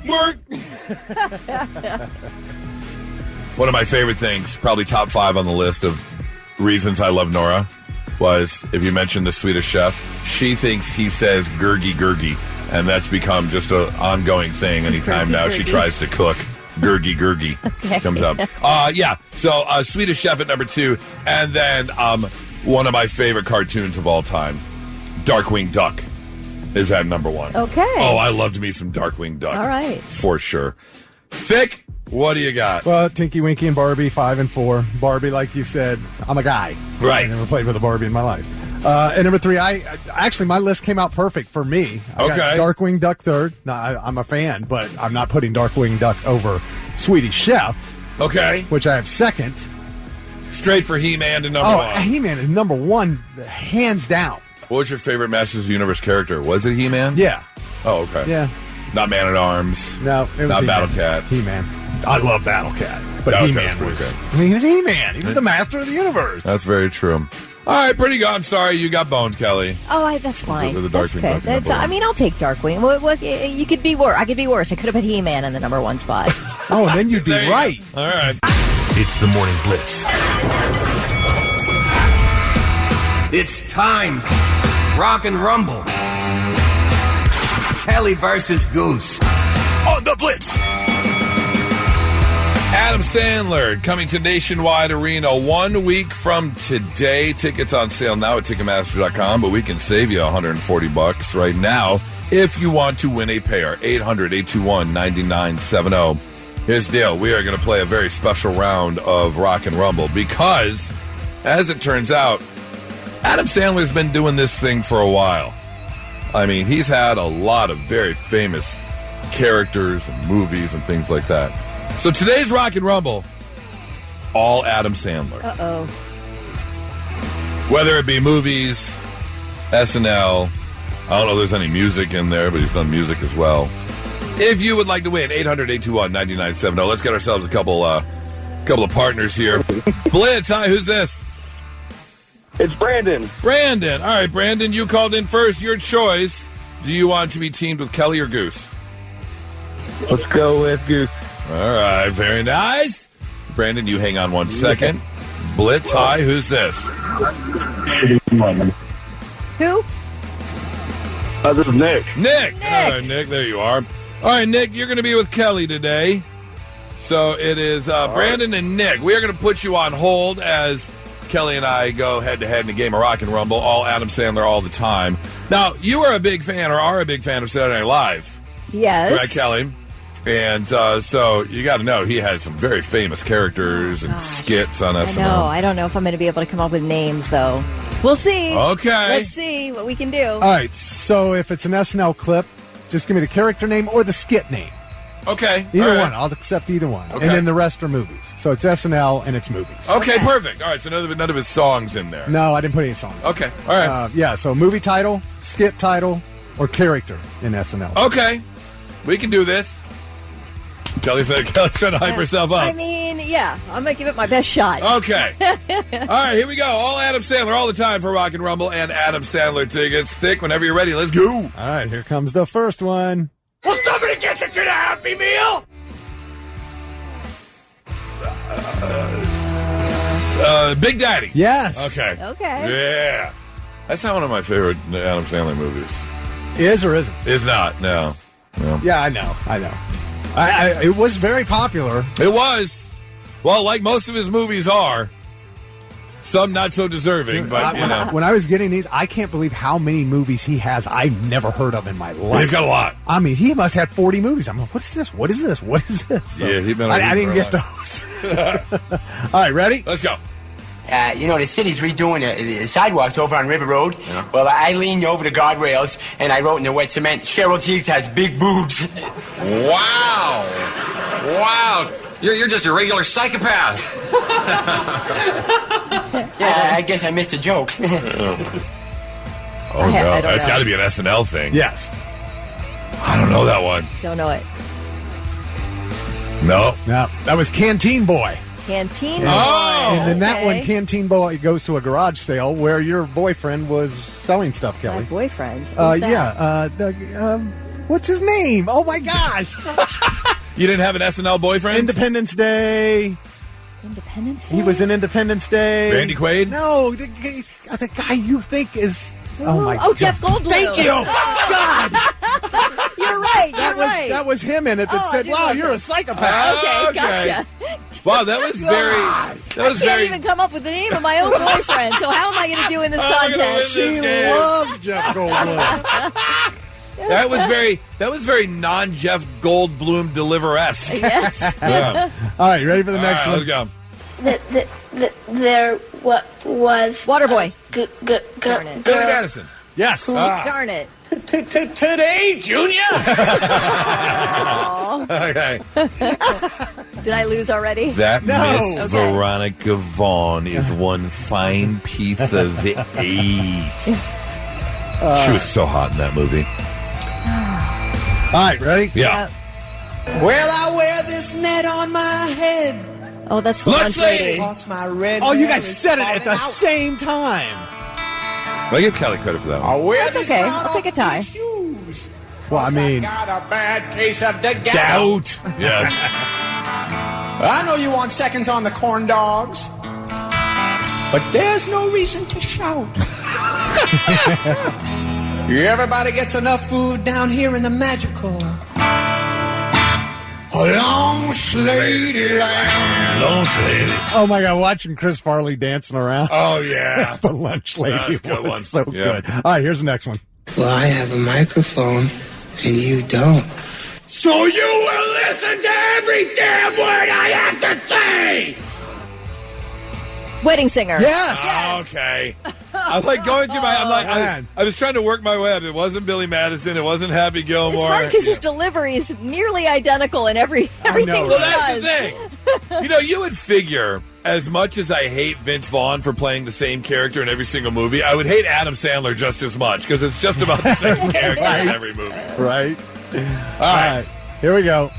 Bark. One of my favorite things, probably top 5 on the list of reasons I love Nora, was if you mention the Swedish Chef, she thinks he says gurgy, and that's become just an ongoing thing anytime now she tries to cook. Gurgy comes up. Yeah, so Swedish Chef at number 2, and then one of my favorite cartoons of all time, Darkwing Duck, is at number 1. Okay. Oh, I loved me some Darkwing Duck. All right. For sure. Thick, what do you got? Well, Tinky Winky and Barbie, 5 and 4. Barbie, like you said, I'm a guy. Right. I never played with a Barbie in my life. And number 3, actually, my list came out perfect for me. I got Darkwing Duck 3rd. Now, I'm a fan, but I'm not putting Darkwing Duck over Swedish Chef. Okay. Which I have 2nd. Straight for He-Man to number 1. He-Man is number 1, hands down. What was your favorite Masters of the Universe character? Was it He-Man? Yeah. Oh, okay. Yeah. Not Man-at-Arms. No, it was not He-Man. Battle Cat. He-Man. I love Battle Cat. But Battle He-Man Cat's was... pretty good. I mean, he was He-Man. He was the master of the universe. That's very true. All right, pretty good. I'm sorry you got boned, Kelly. Oh, that's fine. The That's Darkwing okay. Duck I mean, I'll take Darkwing. What, you could be worse. I could be worse. I could have put He-Man in the number 1 spot. Oh, and then you'd be There you right. go. All right. It's the Morning Blitz. It's time. Rock and Rumble. Kelly versus Goose. On the Blitz. Adam Sandler coming to Nationwide Arena 1 week from today. Tickets on sale now at Ticketmaster.com, but we can save you $140 right now if you want to win a pair. 800-821-9970. Here's the deal. We are going to play a very special round of Rock and Rumble because, as it turns out, Adam Sandler's been doing this thing for a while. I mean, he's had a lot of very famous characters and movies and things like that. So today's Rock and Rumble, all Adam Sandler. Uh-oh. Whether it be movies, SNL, I don't know if there's any music in there, but he's done music as well. If you would like to win, 800-821-9970. Let's get ourselves a couple couple of partners here. Blitz, hi, who's this? It's Brandon. Brandon. All right, Brandon, you called in first. Your choice. Do you want to be teamed with Kelly or Goose? Let's go with Goose. All right, very nice. Brandon, you hang on 1 second. Blitz, hi, who's this? Who? This is Nick. Nick. Nick. All right, Nick, there you are. All right, Nick, you're going to be with Kelly today. So it is Brandon and Nick. We are going to put you on hold as Kelly and I go head-to-head in a game of Rock and Rumble, all Adam Sandler all the time. Now, you are a big fan or are a big fan of Saturday Night Live. Yes. Right, Kelly? And so you got to know he had some very famous characters and skits on SNL. I know. I don't know if I'm going to be able to come up with names, though. We'll see. Okay. Let's see what we can do. All right, so if it's an SNL clip, just give me the character name or the skit name. Okay. Either all right. one. I'll accept either one. Okay. And then the rest are movies. So it's SNL and it's movies. Okay, perfect. All right, so none of his songs in there. No, I didn't put any songs. Okay, all right. Yeah, so movie title, skit title, or character in SNL. Okay, we can do this. Kelly's trying to hype herself up. I mean, yeah, I'm going to give it my best shot. Okay. All right, here we go. All Adam Sandler all the time for Rock and Rumble and Adam Sandler tickets. Thick, whenever you're ready, let's go. All right, here comes the first one. Will somebody get the kid a Happy Meal? Big Daddy. Yes. Okay. Okay. Yeah. That's not one of my favorite Adam Sandler movies. Is or isn't? It's not, no. Yeah, I know. It was very popular. It was. Well, like most of his movies are. Some not so deserving, but, you know. When I was getting these, I can't believe how many movies he has I've never heard of in my life. He's got a lot. I mean, he must have 40 movies. I'm like, what's this? What is this? What is this? So Yeah, he's been I didn't for a get those. All right, ready? Let's go. The city's redoing the sidewalks over on River Road. Yeah. Well, I leaned over the guardrails and I wrote in the wet cement, Cheryl Teague has big boobs. Wow. You're just a regular psychopath. Yeah, I guess I missed a joke. Oh, no. That's got to be an SNL thing. Yes. I don't know that one. Don't know it. No. No, that was Canteen Boy. Canteen Oh! Boy. And in that Okay. one, Canteen Boy goes to a garage sale where your boyfriend was selling stuff, My Kelly. boyfriend. Who's that? Yeah. What's his name? Oh, my gosh. You didn't have an SNL boyfriend? Independence Day. Independence Day? He was in Independence Day. Randy Quaid? No, the guy you think is... Oh, my God. Jeff Goldblum. Thank you. God. You're right. You're right. That was him in it that Oh, I said, do wow, love you're that. a psychopath. Okay, gotcha. Wow, that was I can't even come up with the name of my own boyfriend, so how am I going to do in this I'm gonna contest? win She game. loves Jeff Goldblum. That was very non-Jeff Goldblum deliver-esque. Yes. Yeah. All right, you ready for the All next right, one? let's go. There was Waterboy. Darn it. Billy Madison. Yes. Darn it. Today, Junior. Okay. Did I lose already? That No. Miss Okay. Veronica Vaughn is one fine piece of the ace. She was so hot in that movie. All right, ready? Yeah. Well, I wear this net on my head. Oh, that's the Lunch lunch lady. lady. Cause my red Oh, you hair guys is said it at the falling out. same time. I give Kelly credit for that I one. wear That's this okay. round I'll take a off tie. these shoes. Well, I mean, Got a bad case of the gout. Doubt. Yes. I know you want seconds on the corn dogs, but there's no reason to shout. Everybody gets enough food down here in the magical. Long slady land. Long lady. oh my God, watching Chris Farley dancing around. Oh, yeah. The lunch lady That's a good was one. so Yeah. good. All right, here's the next one. Well, I have a microphone, and you don't. So you will listen to every damn word I have to say. Wedding singer. Yes. Okay. I was like going through man. I was trying to work my way up. It wasn't Billy Madison. It wasn't Happy It's Gilmore. hard because his delivery is nearly identical in everything know. he Well, that's does. the thing. You know, you would figure, as much as I hate Vince Vaughn for playing the same character in every single movie, I would hate Adam Sandler just as much because it's just about the same character in every movie. Right. All right. Here we go.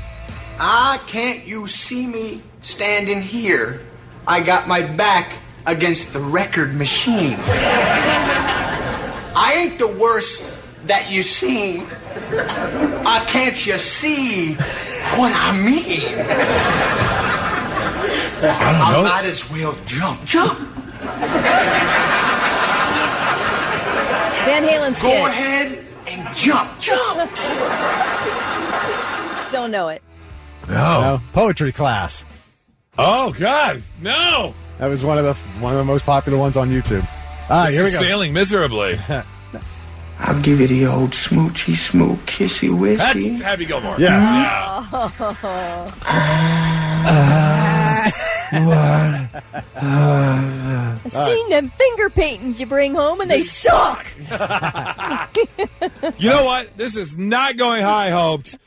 Ah, can't you see me? standing here, I got my back against the record machine. I ain't the worst that you seen. Can't you see what I mean? I might as well jump. Van Halen's Go kid. ahead and jump. Don't know it. No. Poetry class. Oh God, no! That was one of the most popular ones on YouTube. All right, here we go. Failing miserably. I'll give you the old smoochy, smoke, kissy, wissy. That's Happy Gilmore. Yes. I've seen them finger paintings you bring home, and they suck. You know what? This is not going how I hoped.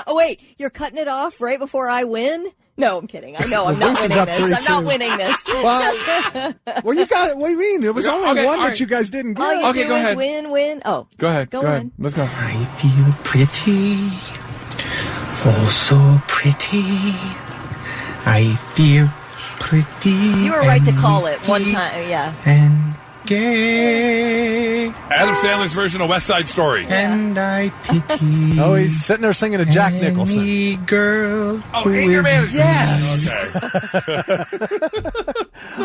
Wait, you're cutting it off right before I win? No, I'm kidding. I know I'm not winning this. I'm not winning this. Well, you've got it. What do you mean? There was only one that you guys didn't get. All you do go is ahead. win. Oh, Go ahead. Go on. Let's go. I feel pretty. Oh, so pretty. I feel pretty. You were right to call it one time. Yeah. And gay. Adam Sandler's version of West Side Story. And I pity. Oh, he's sitting there singing to Jack Nicholson. Any girl. Oh, anger management. Yes. Okay.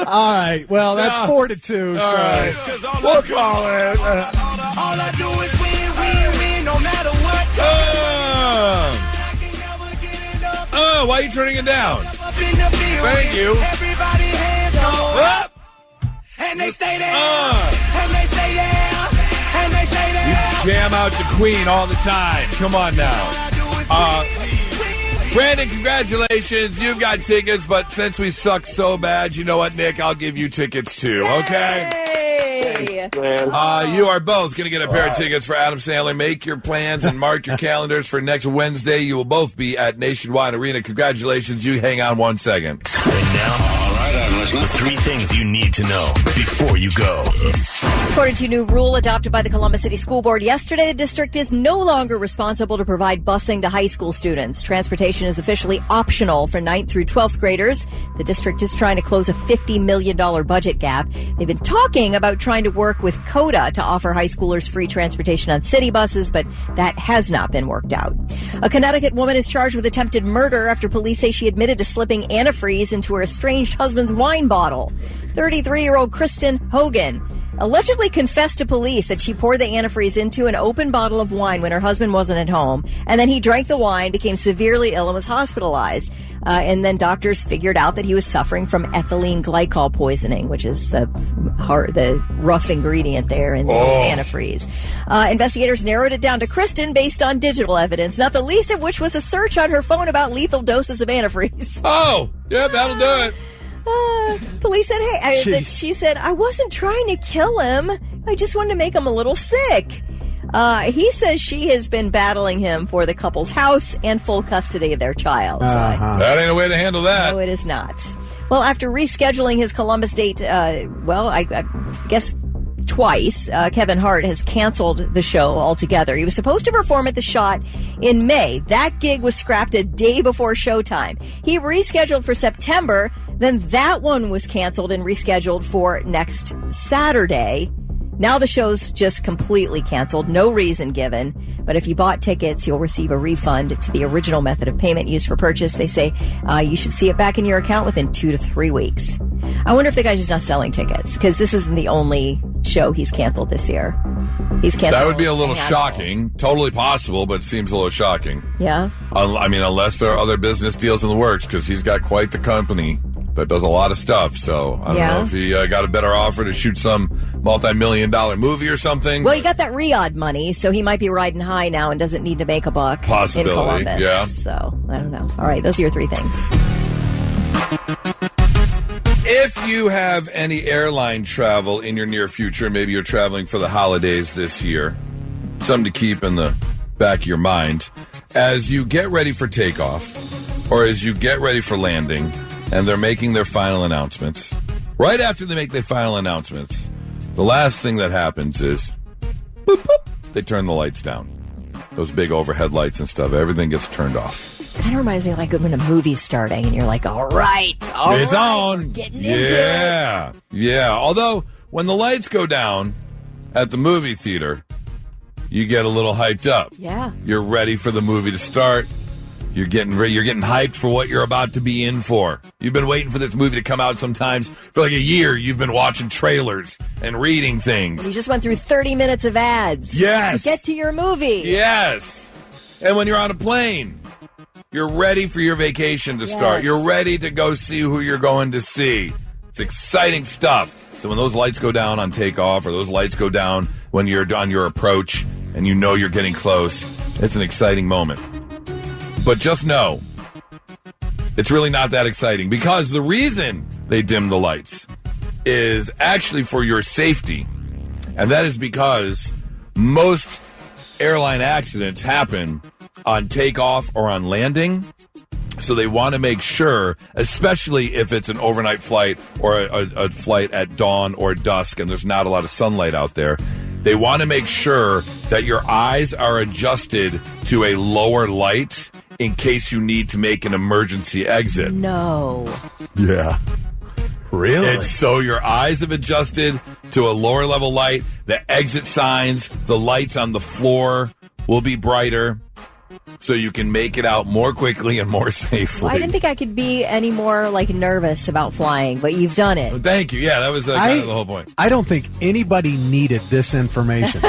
All right. Well, that's 4-2. All right. We'll call it. All I do is win, no matter what. Why are you turning it down? Thank you. Everybody hands up. And they stay there. And they stay there. And they stay there. You jam out the Queen all the time. Come on now. Brandon, congratulations. You've got tickets, but since we suck so bad, you know what, Nick? I'll give you tickets too, okay? Hey. You are both going to get a pair of tickets for Adam Sandler. Make your plans and mark your calendars for next Wednesday. You will both be at Nationwide Arena. Congratulations. You hang on 1 second. And now, the 3 things you need to know before you go. According to a new rule adopted by the Columbus City School Board yesterday, the district is no longer responsible to provide busing to high school students. Transportation is officially optional for 9th through 12th graders. The district is trying to close a $50 million budget gap. They've been talking about trying to work with CODA to offer high schoolers free transportation on city buses, but that has not been worked out. A Connecticut woman is charged with attempted murder after police say she admitted to slipping antifreeze into her estranged husband's wine bottle. 33-year-old Kristen Hogan allegedly confessed to police that she poured the antifreeze into an open bottle of wine when her husband wasn't at home, and then he drank the wine, became severely ill, and was hospitalized. And then doctors figured out that he was suffering from ethylene glycol poisoning, which is the rough ingredient there in the antifreeze. Investigators narrowed it down to Kristen based on digital evidence, not the least of which was a search on her phone about lethal doses of antifreeze. Oh, yeah, that'll do it. Police said, she said, I wasn't trying to kill him. I just wanted to make him a little sick. He says she has been battling him for the couple's house and full custody of their child. That ain't a way to handle that. No, it is not. Well, after rescheduling his Columbus date, I guess twice, Kevin Hart has canceled the show altogether. He was supposed to perform at the Shot in May. That gig was scrapped a day before showtime. He rescheduled for September. Then that one was canceled and rescheduled for next Saturday. Now the show's just completely canceled. No reason given. But if you bought tickets, you'll receive a refund to the original method of payment used for purchase. They say you should see it back in your account within 2 to 3 weeks. I wonder if the guy's just not selling tickets, because this isn't the only show he's canceled this year. He's canceled. That would be a little shocking. Totally possible, but seems a little shocking. Yeah. I mean, unless there are other business deals in the works, because he's got quite the company that does a lot of stuff. So I don't know if he got a better offer to shoot some multi-million-dollar movie or something. Well, he got that Riyadh money, so he might be riding high now and doesn't need to make a buck. Possibility, in Columbus. yeah. So I don't know. All right, those are your 3 things. If you have any airline travel in your near future, maybe you're traveling for the holidays this year, something to keep in the back of your mind as you get ready for takeoff or as you get ready for landing and they're making their final announcements. Right after they make their final announcements, the last thing that happens is boop, boop, they turn the lights down. Those big overhead lights and stuff, everything gets turned off. kind of reminds me of like when a movie's starting and you're like, all right, It's on. we're getting into it. Yeah. Although, when the lights go down at the movie theater, you get a little hyped up. Yeah. You're ready for the movie to start. You're getting hyped for what you're about to be in for. You've been waiting for this movie to come out sometimes for like a year. You've been watching trailers and reading things. You just went through 30 minutes of ads. Yes. To get to your movie. Yes. And when you're on a plane, you're ready for your vacation to start. Yes. You're ready to go see who you're going to see. It's exciting stuff. So when those lights go down on takeoff or those lights go down when you're on your approach and you know you're getting close, it's an exciting moment. But just know, it's really not that exciting because the reason they dim the lights is actually for your safety. And that is because most airline accidents happen on takeoff or on landing. So they want to make sure, especially if it's an overnight flight or a flight at dawn or dusk and there's not a lot of sunlight out there, they want to make sure that your eyes are adjusted to a lower light in case you need to make an emergency exit. No. Yeah. Really? And so your eyes have adjusted to a lower level light. The exit signs, the lights on the floor will be brighter so you can make it out more quickly and more safely. Well, I didn't think I could be any more like nervous about flying, but you've done it. Thank you. Yeah, that was kind of the whole point. I don't think anybody needed this information.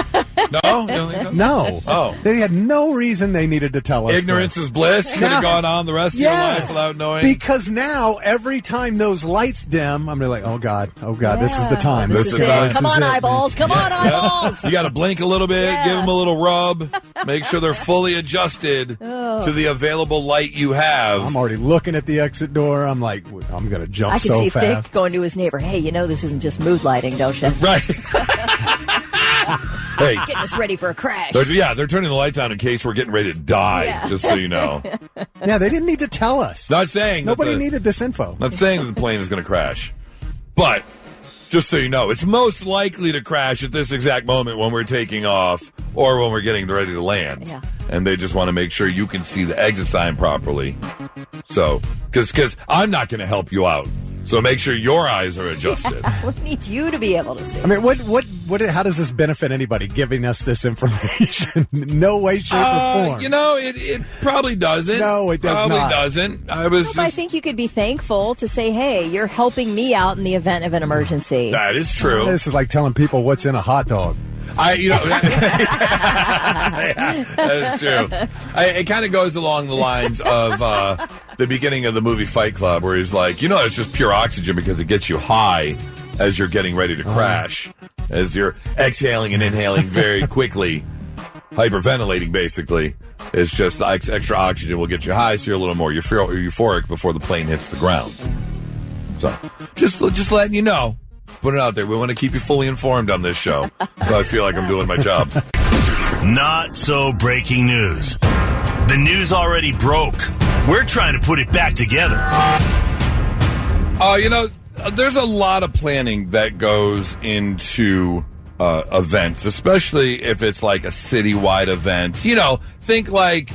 No? You don't think so? No. Oh. They had no reason they needed to tell us Ignorance this. is bliss. Could have gone on the rest of your Yes. life without knowing. Because now, every time those lights dim, I'm like, oh, God, this is the time. This is it. it. Come on, it. eyeballs. Come on, eyeballs. You got to blink a little bit, Yeah. give them a little rub, make sure they're fully adjusted to the available light you have. I'm already looking at the exit door. I'm like, I'm going to jump I can so see fast. Thick going to his neighbor. Hey, you know this isn't just mood lighting, don't you? Right. Hey, Getting us ready for a crash. they're turning the lights on in case we're getting ready to die, just so you know. Yeah, they didn't need to tell us. Not saying Nobody that needed this info. Not saying that the plane is going to crash, but just so you know, it's most likely to crash at this exact moment when we're taking off or when we're getting ready to land. Yeah. And they just want to make sure you can see the exit sign properly. So, because I'm not going to help you out. So make sure your eyes are adjusted. We need you to be able to see. I mean, how does this benefit anybody giving us this information? No way, shape, or form. You know, it probably doesn't. No, it does probably not. Doesn't. I think you could be thankful to say, hey, you're helping me out in the event of an emergency. That is true. This is like telling people what's in a hot dog. That's true. It kind of goes along the lines of the beginning of the movie Fight Club, where he's like, it's just pure oxygen because it gets you high as you're getting ready to crash, as you're exhaling and inhaling very quickly, hyperventilating basically. It's just the extra oxygen will get you high, so you're a little more euphoric before the plane hits the ground. So, just letting you know. Put it out there. We want to keep you fully informed on this show. So I feel like I'm doing my job. Not so breaking news. The news already broke. We're trying to put it back together. There's a lot of planning that goes into events, especially if it's like a citywide event. Think like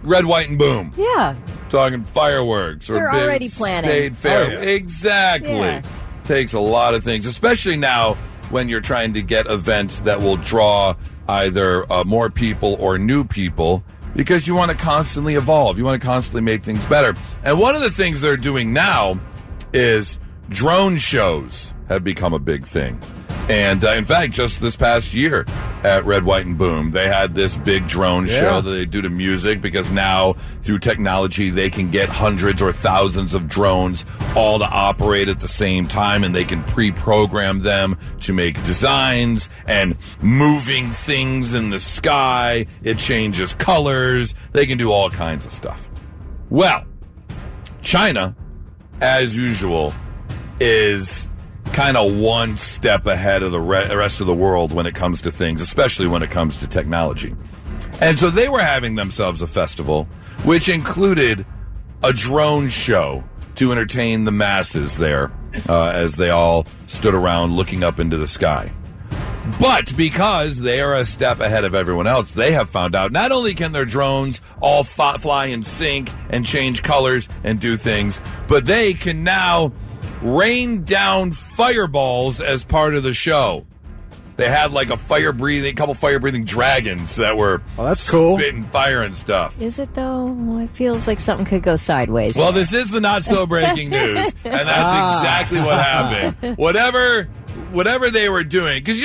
Red, White, and Boom. Yeah. Talking fireworks. They're or big already planning. State fair. Oh, yeah. Exactly. Yeah. Takes a lot of things, especially now when you're trying to get events that will draw either more people or new people, because you want to constantly evolve. You want to constantly make things better. And one of the things they're doing now is drone shows have become a big thing. And in fact, just this past year at Red, White, and Boom, they had this big drone show that they do to music, because now through technology, they can get hundreds or thousands of drones all to operate at the same time, and they can pre-program them to make designs and moving things in the sky. It changes colors. They can do all kinds of stuff. Well, China, as usual, is kind of one step ahead of the rest of the world when it comes to things, especially when it comes to technology. And so they were having themselves a festival, which included a drone show to entertain the masses there as they all stood around looking up into the sky. But because they are a step ahead of everyone else, they have found out not only can their drones all fly in sync and change colors and do things, but they can now rain down fireballs as part of the show. They had like a couple fire-breathing dragons that were that's cool. Spitting fire and stuff. Is it though? Well, it feels like something could go sideways. Well, this is the not so breaking news, and that's exactly what happened. Whatever they were doing, because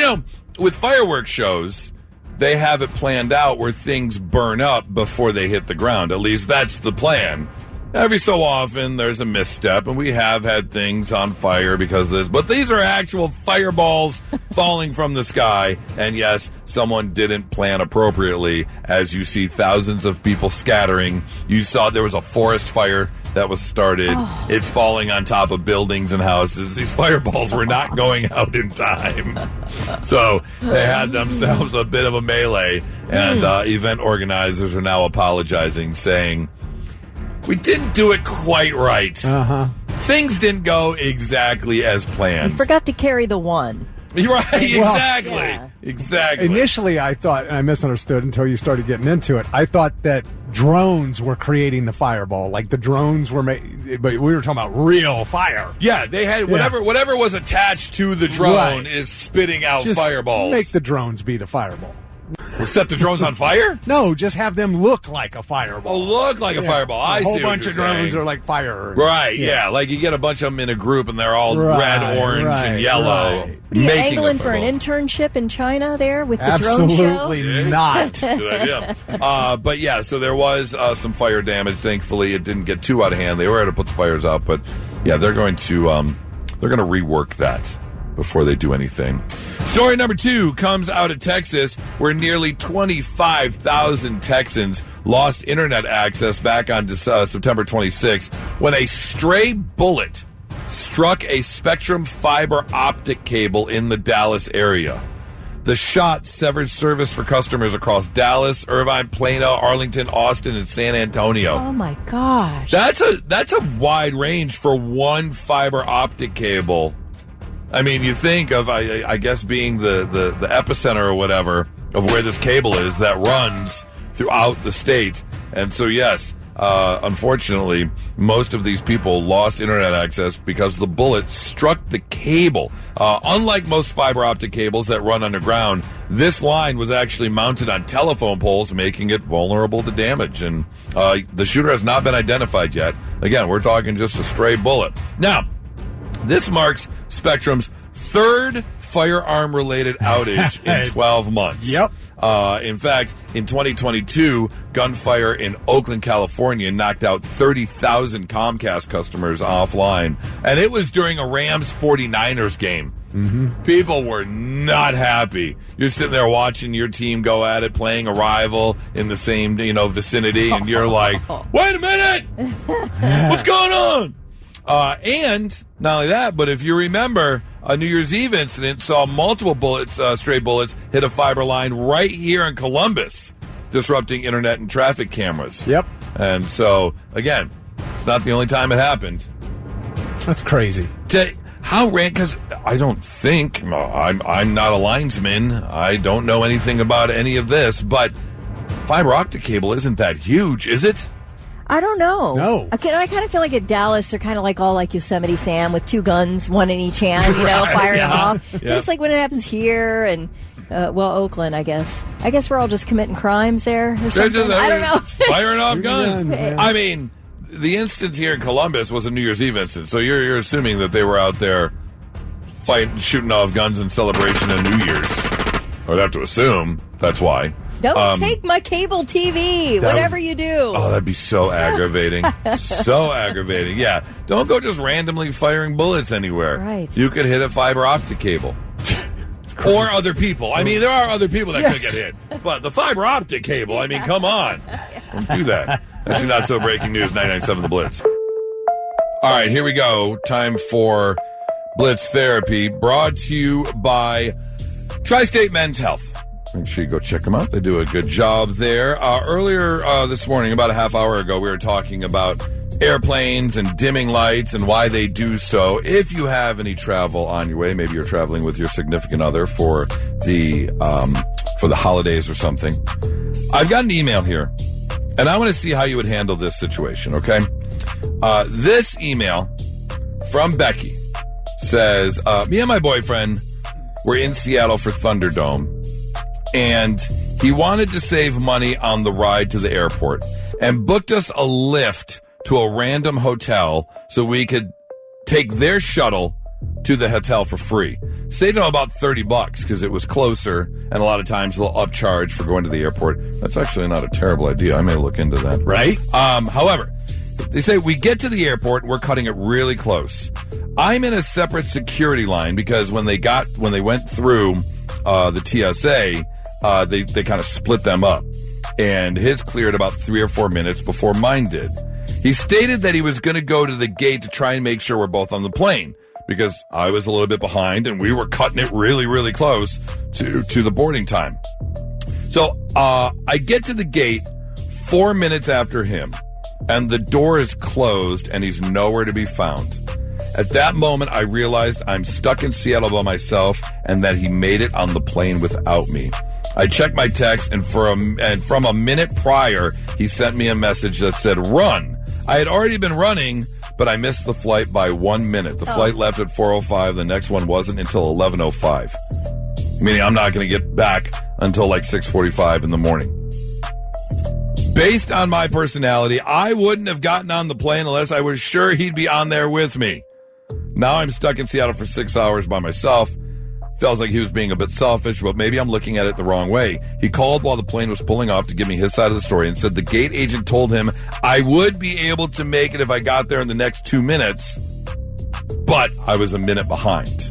with fireworks shows, they have it planned out where things burn up before they hit the ground. At least that's the plan. Every so often, there's a misstep, and we have had things on fire because of this. But these are actual fireballs falling from the sky. And yes, someone didn't plan appropriately. As you see thousands of people scattering. You saw there was a forest fire that was started. Oh. It's falling on top of buildings and houses. These fireballs were not going out in time. So they had themselves a bit of a melee. And event organizers are now apologizing, saying, we didn't do it quite right. Things didn't go exactly as planned. You forgot to carry the one. Right, exactly. Yeah. Exactly. Initially, I thought, and I misunderstood until you started getting into it, I thought that drones were creating the fireball. Like the drones were but we were talking about real fire. Yeah, they had whatever was attached to the drone is spitting out fireballs. Make the drones be the fireball. We'll set the drones on fire? No, just have them look like a fireball. Oh, look like a fireball. I see. A whole bunch of drones are like fire. Right, yeah. Like you get a bunch of them in a group and they're all red, orange, and yellow. Are you angling for an internship in China there with the drone show? Absolutely not. Good idea. But yeah, so there was some fire damage. Thankfully, it didn't get too out of hand. They were able to put the fires out, but yeah, they're going to rework that before they do anything. Story number 2 comes out of Texas, where nearly 25,000 Texans lost internet access back on September 26th when a stray bullet struck a Spectrum fiber optic cable in the Dallas area. The shot severed service for customers across Dallas, Irvine, Plano, Arlington, Austin, and San Antonio. Oh my gosh. That's a wide range for one fiber optic cable. I mean, you think of, I guess, being the epicenter or whatever of where this cable is that runs throughout the state. And so, yes, unfortunately, most of these people lost internet access because the bullet struck the cable. Unlike most fiber optic cables that run underground, this line was actually mounted on telephone poles, making it vulnerable to damage. And the shooter has not been identified yet. Again, we're talking just a stray bullet. Now, this marks Spectrum's third firearm-related outage in 12 months. Yep. In fact, in 2022, gunfire in Oakland, California knocked out 30,000 Comcast customers offline. And it was during a Rams 49ers game. Mm-hmm. People were not happy. You're sitting there watching your team go at it, playing a rival in the same vicinity, and you're like, wait a minute! What's going on? And not only that, but if you remember, a New Year's Eve incident saw multiple stray bullets hit a fiber line right here in Columbus, disrupting internet and traffic cameras. Yep. And so, again, it's not the only time it happened. That's crazy. Because I don't think, I'm not a linesman, I don't know anything about any of this, but fiber optic cable isn't that huge, is it? I don't know. No. I kind of feel like at Dallas, they're kind of like all like Yosemite Sam with 2 guns, one in each hand, firing them off. Yeah. It's like when it happens here and, Oakland, I guess. I guess we're all just committing crimes there or something. I don't know. Firing off guns. I mean, the instance here in Columbus was a New Year's Eve instance, so you're assuming that they were out there shooting off guns in celebration of New Year's. I would have to assume that's why. Don't take my cable TV, whatever you do. Oh, that'd be so aggravating. So aggravating. Yeah. Don't go just randomly firing bullets anywhere. Right. You could hit a fiber optic cable. Or other people. I mean, there are other people that could get hit. But the fiber optic cable, I mean, come on. Don't do that. That's your not so breaking news, 99.7 The Blitz. All right, here we go. Time for Blitz Therapy, brought to you by Tri-State Men's Health. Make sure you go check them out. They do a good job there. Earlier this morning, about a half hour ago, we were talking about airplanes and dimming lights and why they do so. If you have any travel on your way, maybe you're traveling with your significant other for the holidays or something. I've got an email here, and I want to see how you would handle this situation, okay? This email from Becky says, me and my boyfriend were in Seattle for Thunderdome, and he wanted to save money on the ride to the airport and booked us a lift to a random hotel so we could take their shuttle to the hotel for free. Saved him about $30 because it was closer, and a lot of times they'll upcharge for going to the airport. That's actually not a terrible idea. I may look into that. Right? However, they say we get to the airport and we're cutting it really close. I'm in a separate security line because when they went through the TSA, they kind of split them up, and his cleared about 3 or 4 minutes before mine did. He stated that he was going to go to the gate to try and make sure we're both on the plane because I was a little bit behind and we were cutting it really, really close to the boarding time. So I get to the gate 4 minutes after him, and the door is closed and he's nowhere to be found. At that moment, I realized I'm stuck in Seattle by myself and that he made it on the plane without me. I checked my text, and from a minute prior, he sent me a message that said, "Run." I had already been running, but I missed the flight by 1 minute. The flight left at 4:05. The next one wasn't until 11:05. Meaning I'm not going to get back until like 6:45 in the morning. Based on my personality, I wouldn't have gotten on the plane unless I was sure he'd be on there with me. Now I'm stuck in Seattle for 6 hours by myself. Feels like he was being a bit selfish, but maybe I'm looking at it the wrong way. He called while the plane was pulling off to give me his side of the story and said the gate agent told him I would be able to make it if I got there in the next 2 minutes, but I was a minute behind.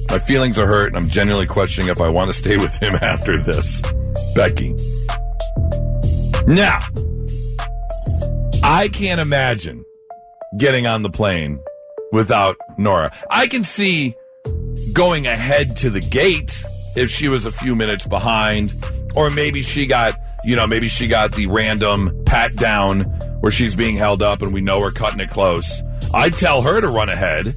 My feelings are hurt, and I'm genuinely questioning if I want to stay with him after this. Becky. Now, I can't imagine getting on the plane without Nora. I can see going ahead to the gate if she was a few minutes behind, or maybe she got the random pat down where she's being held up and we know we're cutting it close. I'd tell her to run ahead,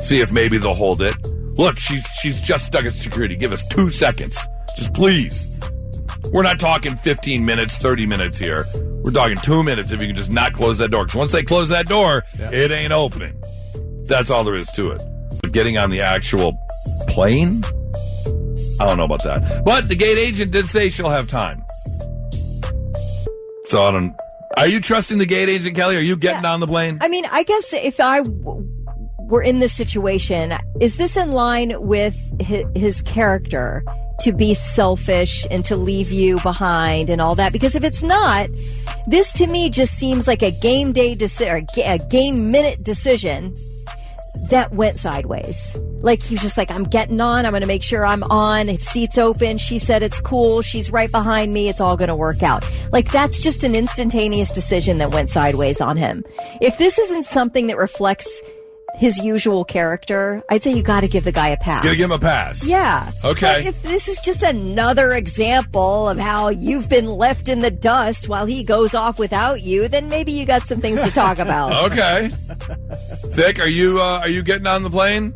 see if maybe they'll hold it. Look, she's just stuck at security. Give us 2 seconds. Just please. We're not talking 15 minutes, 30 minutes here. We're talking 2 minutes if you can just not close that door. Because once they close that door, It ain't opening. That's all there is to it. But getting on the actual plane? I don't know about that. But the gate agent did say she'll have time. So I don't... Are you trusting the gate agent, Kelly? Are you getting on the plane? I mean, I guess if I were in this situation, is this in line with his character to be selfish and to leave you behind and all that? Because if it's not, this to me just seems like a game day decision, or a game minute decision that went sideways. Like, he was just like, I'm getting on. I'm going to make sure I'm on. Seat's open. She said it's cool. She's right behind me. It's all going to work out. Like, that's just an instantaneous decision that went sideways on him. If this isn't something that reflects his usual character, I'd say you got to give the guy a pass. Gotta give him a pass. Yeah. Okay. But if this is just another example of how you've been left in the dust while he goes off without you, then maybe you got some things to talk about. Okay. Vic, are you getting on the plane?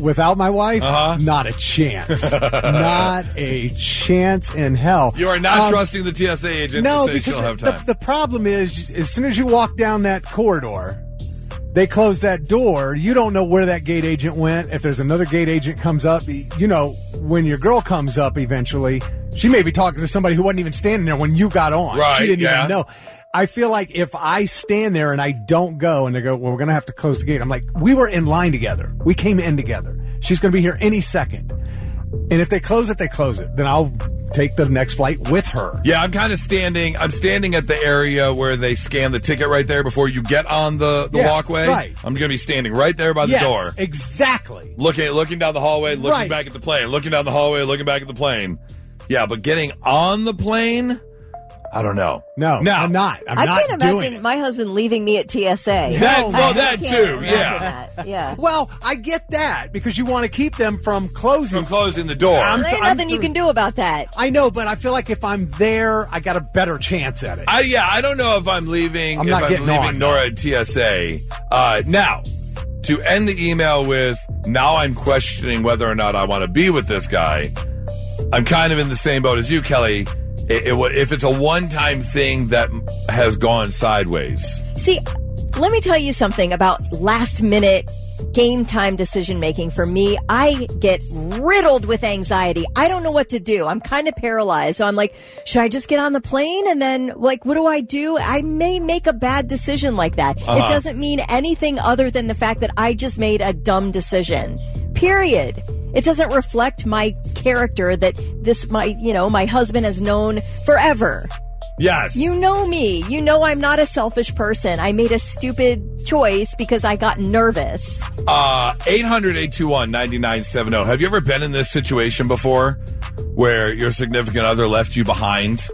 Without my wife? Not a chance. Not a chance in hell. You are not trusting the TSA agent to say she'll have time. The problem is, as soon as you walk down that corridor, they close that door. You don't know where that gate agent went. If there's another gate agent comes up, you know, when your girl comes up eventually, she may be talking to somebody who wasn't even standing there when you got on. Right, she didn't even know. I feel like if I stand there and I don't go and they go, well, we're going to have to close the gate. I'm like, we were in line together. We came in together. She's going to be here any second. And if they close it, they close it. Then I'll take the next flight with her. Yeah, I'm kind of standing at the area where they scan the ticket right there before you get on the walkway. Right. I'm going to be standing right there by the door. Exactly. Looking down the hallway, looking back at the plane. Looking down the hallway, looking back at the plane. Yeah, but getting on the plane, I don't know. No, I'm not. I can't imagine my husband leaving me at TSA. That too. Yeah. Yeah. Well, I get that because you want to keep them from closing the door. There's nothing you can do about that. I know, but I feel like if I'm there, I got a better chance at it. I don't know if I'm leaving. I'm not getting on. Nora at TSA. Now, to end the email with, now I'm questioning whether or not I want to be with this guy. I'm kind of in the same boat as you, Kelly. If it's a one-time thing that has gone sideways. See, let me tell you something about last-minute game time decision-making. For me, I get riddled with anxiety. I don't know what to do. I'm kind of paralyzed. So I'm like, should I just get on the plane? And then, what do I do? I may make a bad decision like that. It doesn't mean anything other than the fact that I just made a dumb decision. Period. It doesn't reflect my character that my husband has known forever. Yes. You know me. You know I'm not a selfish person. I made a stupid choice because I got nervous. 800-821-9970. Have you ever been in this situation before where your significant other left you behind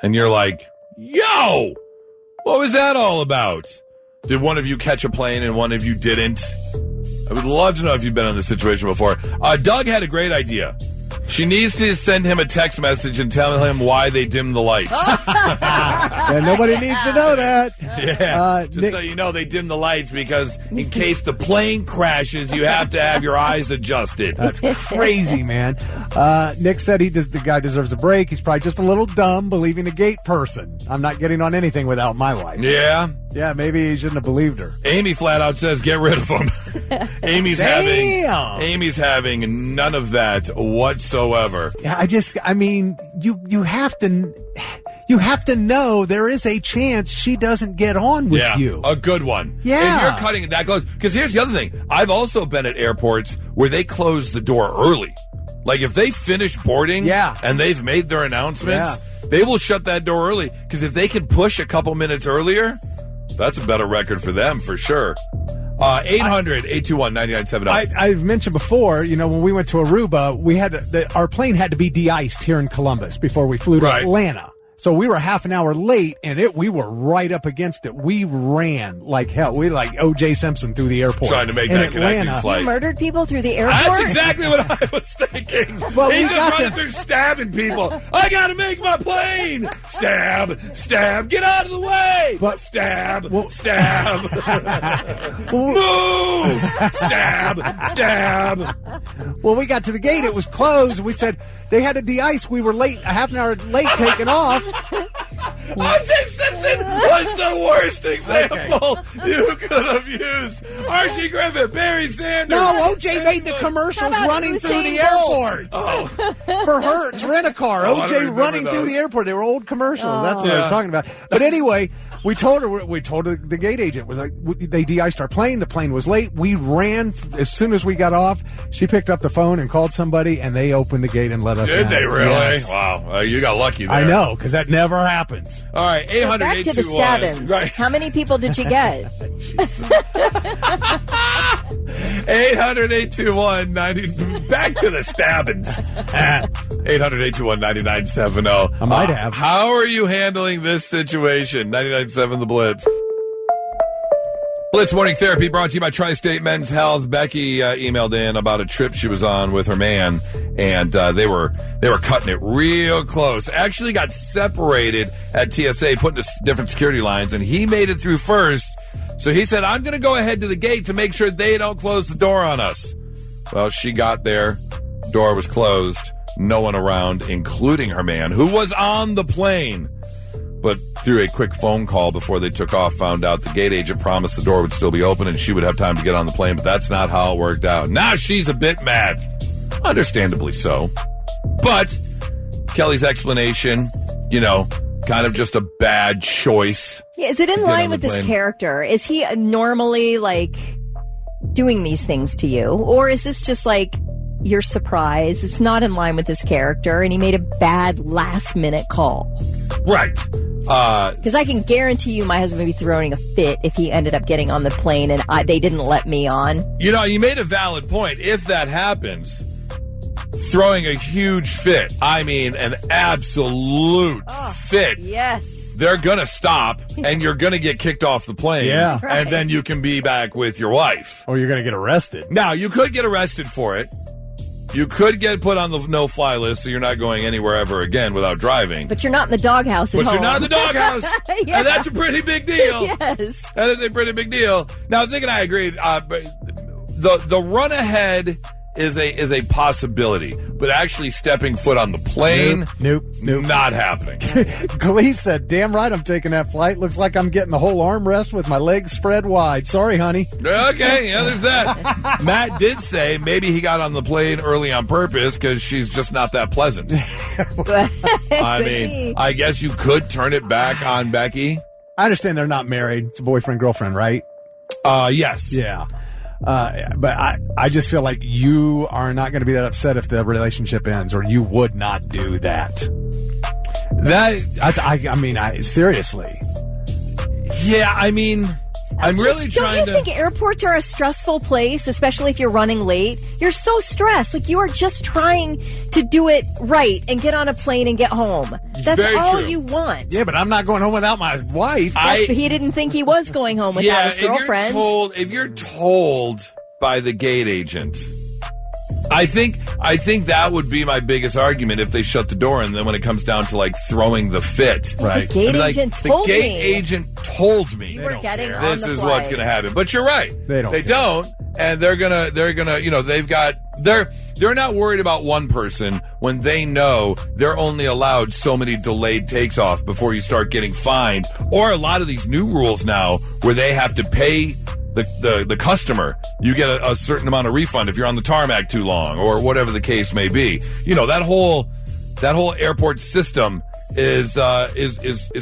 and you're like, yo, what was that all about? Did one of you catch a plane and one of you didn't? I would love to know if you've been in this situation before. Doug had a great idea. She needs to send him a text message and tell him why they dimmed the lights. Yeah, nobody needs to know that. Yeah, just so you know, they dimmed the lights because in case the plane crashes, you have to have your eyes adjusted. That's crazy, man. Nick said the guy deserves a break. He's probably just a little dumb believing the gate person. I'm not getting on anything without my wife. Yeah? Yeah, maybe he shouldn't have believed her. Amy flat out says, get rid of him. Amy's having none of that whatsoever. Yeah, you have to know there is a chance she doesn't get on with you. A good one. Yeah. If you're cutting it that close. Because here's the other thing. I've also been at airports where they close the door early. Like if they finish boarding and they've made their announcements, they will shut that door early. Because if they can push a couple minutes earlier, that's a better record for them for sure. 800-821-9970. I've mentioned before, when we went to Aruba, our plane had to be de-iced here in Columbus before we flew to Atlanta. So we were half an hour late, and we were right up against it. We ran like hell. We like O.J. Simpson through the airport. Trying to make that connecting flight. You murdered people through the airport? That's exactly what I was thinking. Well, he's just running through stabbing people. I got to make my plane. Stab, stab, get out of the way. Stab, stab. Move. Stab, stab. Well, we got to the gate. It was closed. We said they had to de-ice. We were late, a half an hour late taking off. O.J. Simpson was the worst example you could have used. Archie Griffith, Barry Sanders. No, O.J. made the commercials running through the airport. For Hertz, rent-a-car. O.J. running through the airport. They were old commercials. That's what I was talking about. But anyway, we told the gate agent, they de-iced our plane. The plane was late. We ran as soon as we got off. She picked up the phone and called somebody, and they opened the gate and let us Did out. they really? Yes. Wow. You got lucky there. I know, because that never happens. All right, 800 back to the stabbins. Right. How many people did you get? 800-821-90. Back to the stabbins. 800-821-9970. I might have. How are you handling this situation? 99.7 The Blitz. Blitz Morning Therapy brought to you by Tri-State Men's Health. Becky emailed in about a trip she was on with her man, and they were cutting it real close. Actually got separated at TSA, put into different security lines, and he made it through first. So he said, I'm going to go ahead to the gate to make sure they don't close the door on us. Well, she got there. Door was closed. No one around, including her man, who was on the plane. But through a quick phone call before they took off, found out the gate agent promised the door would still be open and she would have time to get on the plane, but that's not how it worked out. Now she's a bit mad. Understandably so. But Kelly's explanation, kind of just a bad choice. Yeah, is it in line with his character? Is he normally, doing these things to you? Or is this just, you're surprised? It's not in line with his character, and he made a bad last-minute call. Right. Because I can guarantee you my husband would be throwing a fit if he ended up getting on the plane and they didn't let me on. You made a valid point. If that happens, throwing a huge fit, I mean an absolute fit. Yes. They're going to stop, and you're going to get kicked off the plane. Yeah. And then you can be back with your wife. Or you're going to get arrested. Now, you could get arrested for it. You could get put on the no-fly list, so you're not going anywhere ever again without driving. But you're not in the doghouse at home. But you're not in the doghouse. Yeah. And that's a pretty big deal. Yes. That is a pretty big deal. Now, thinking I agreed, the run ahead is a possibility, but actually stepping foot on the plane, nope, not happening. Glee said, damn right I'm taking that flight. Looks like I'm getting the whole armrest with my legs spread wide. Sorry, honey. Okay, yeah, there's that. Matt did say maybe he got on the plane early on purpose because she's just not that pleasant. I mean, I guess you could turn it back on Becky. I understand they're not married. It's a boyfriend-girlfriend, right? Yes. Yeah. But I just feel like you are not going to be that upset if the relationship ends, or you would not do that. Seriously. Yeah, I mean, I'm really trying to... Don't you think airports are a stressful place, especially if you're running late? You're so stressed. Like, you are just trying to do it right and get on a plane and get home. That's Very all true. you want. Yeah, but I'm not going home without my wife. He didn't think he was going home without his girlfriend. If you're told by the gate agent, I think that would be my biggest argument if they shut the door, and then when it comes down to like throwing the fit, right? The gate agent told me. The gate agent told me you were getting on this the is flight. what's going to happen. But you're right. They don't, and they're gonna, they're not worried about one person when they know they're only allowed so many delayed takes off before you start getting fined, or a lot of these new rules now where they have to pay the customer. You get a certain amount of refund if you're on the tarmac too long, or whatever the case may be. You know, that whole airport system is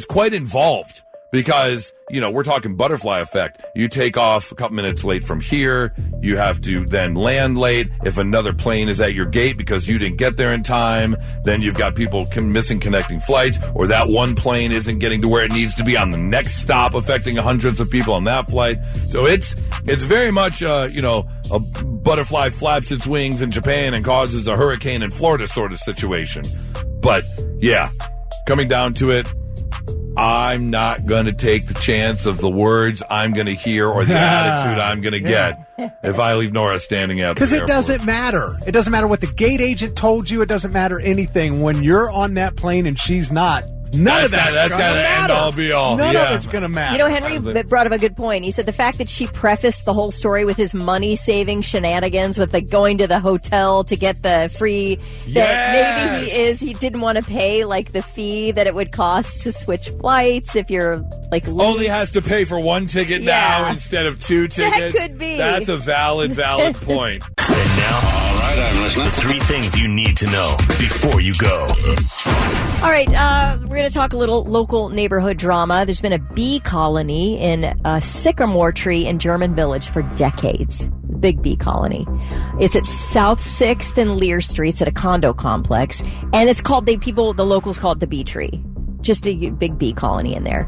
quite involved, because, you know, we're talking butterfly effect. You take off a couple minutes late from here, you have to then land late. If another plane is at your gate because you didn't get there in time, then you've got people missing connecting flights, or that one plane isn't getting to where it needs to be on the next stop, affecting hundreds of people on that flight. So it's very much, a butterfly flaps its wings in Japan and causes a hurricane in Florida sort of situation. But, yeah, coming down to it, I'm not going to take the chance of the words I'm going to hear or the attitude I'm going to get if I leave Nora standing out. Because it doesn't matter. It doesn't matter what the gate agent told you. It doesn't matter anything. When you're on that plane and she's not, that's got to end all be all. None of it's going to matter. You know, Henry brought up a good point. He said the fact that she prefaced the whole story with his money-saving shenanigans, with like going to the hotel to get the free, that maybe he didn't want to pay like the fee that it would cost to switch flights if you're like late. Only has to pay for one ticket now instead of two tickets. That could be. That's a valid point. And now, all right, I'm listening. 3 things you need to know before you go. All right, we're going to talk a little local neighborhood drama. There's been a bee colony in a sycamore tree in German Village for decades. Big bee colony. It's at South 6th and Lear Streets at a condo complex, and it's called, the locals call it the bee tree. Just a big bee colony in there.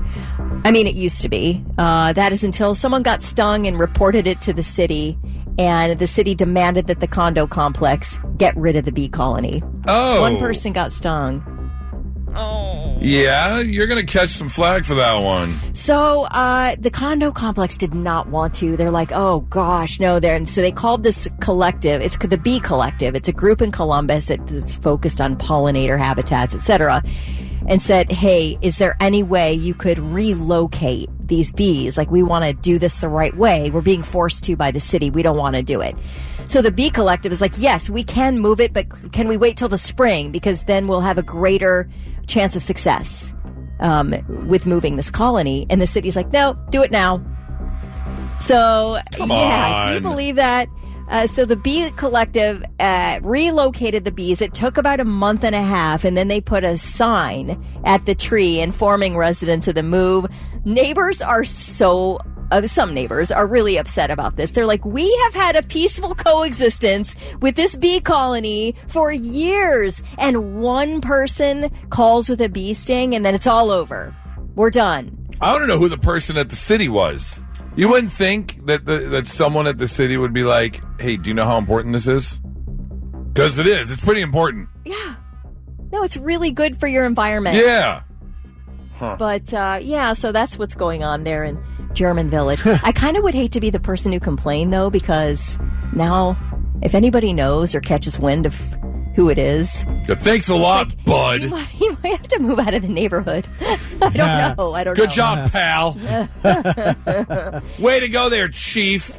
I mean, it used to be. That is until someone got stung and reported it to the city, and the city demanded that the condo complex get rid of the bee colony. Oh. One person got stung. Oh. Yeah, you're going to catch some flack for that one. So the condo complex did not want to. They're like, oh, gosh, no. So they called this collective. It's the Bee Collective. It's a group in Columbus that's focused on pollinator habitats, etc., and said, hey, is there any way you could relocate these bees? Like, we want to do this the right way. We're being forced to by the city. We don't want to do it. So the Bee Collective is like, yes, we can move it, but can we wait till the spring? Because then we'll have a greater chance of success with moving this colony. And the city's like, no, do it now. So, Come on. Do you believe that? So the Bee Collective relocated the bees. It took about a month and a half, and then they put a sign at the tree informing residents of the move. Neighbors are some neighbors are really upset about this. They're like, we have had a peaceful coexistence with this bee colony for years, and one person calls with a bee sting, and then it's all over. We're done. I want to know who the person at the city was. You wouldn't think that someone at the city would be like, hey, do you know how important this is? Because it is. It's pretty important. Yeah. No, it's really good for your environment. Yeah. Huh. But, so that's what's going on there in German Village. I kind of would hate to be the person who complained, though, because now if anybody knows or catches wind of who it is... Yeah, thanks a lot, bud. You might have to move out of the neighborhood. I don't know. Good job, pal. Way to go there, chief.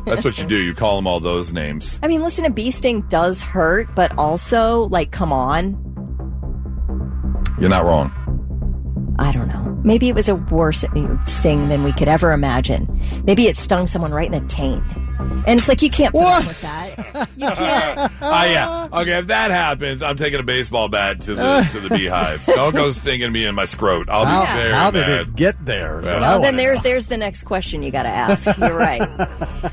That's what you do. You call them all those names. I mean, listen, a bee sting does hurt, but also, like, come on. You're not wrong. I don't know. Maybe it was a worse sting than we could ever imagine. Maybe it stung someone right in the taint. And it's like, you can't put up with that. You can't. Yeah. Okay, if that happens, I'm taking a baseball bat to the beehive. Don't go stinging me in my scrot. I'll be very How mad. did it get there? Yeah. Well, then there's the next question you got to ask. You're right.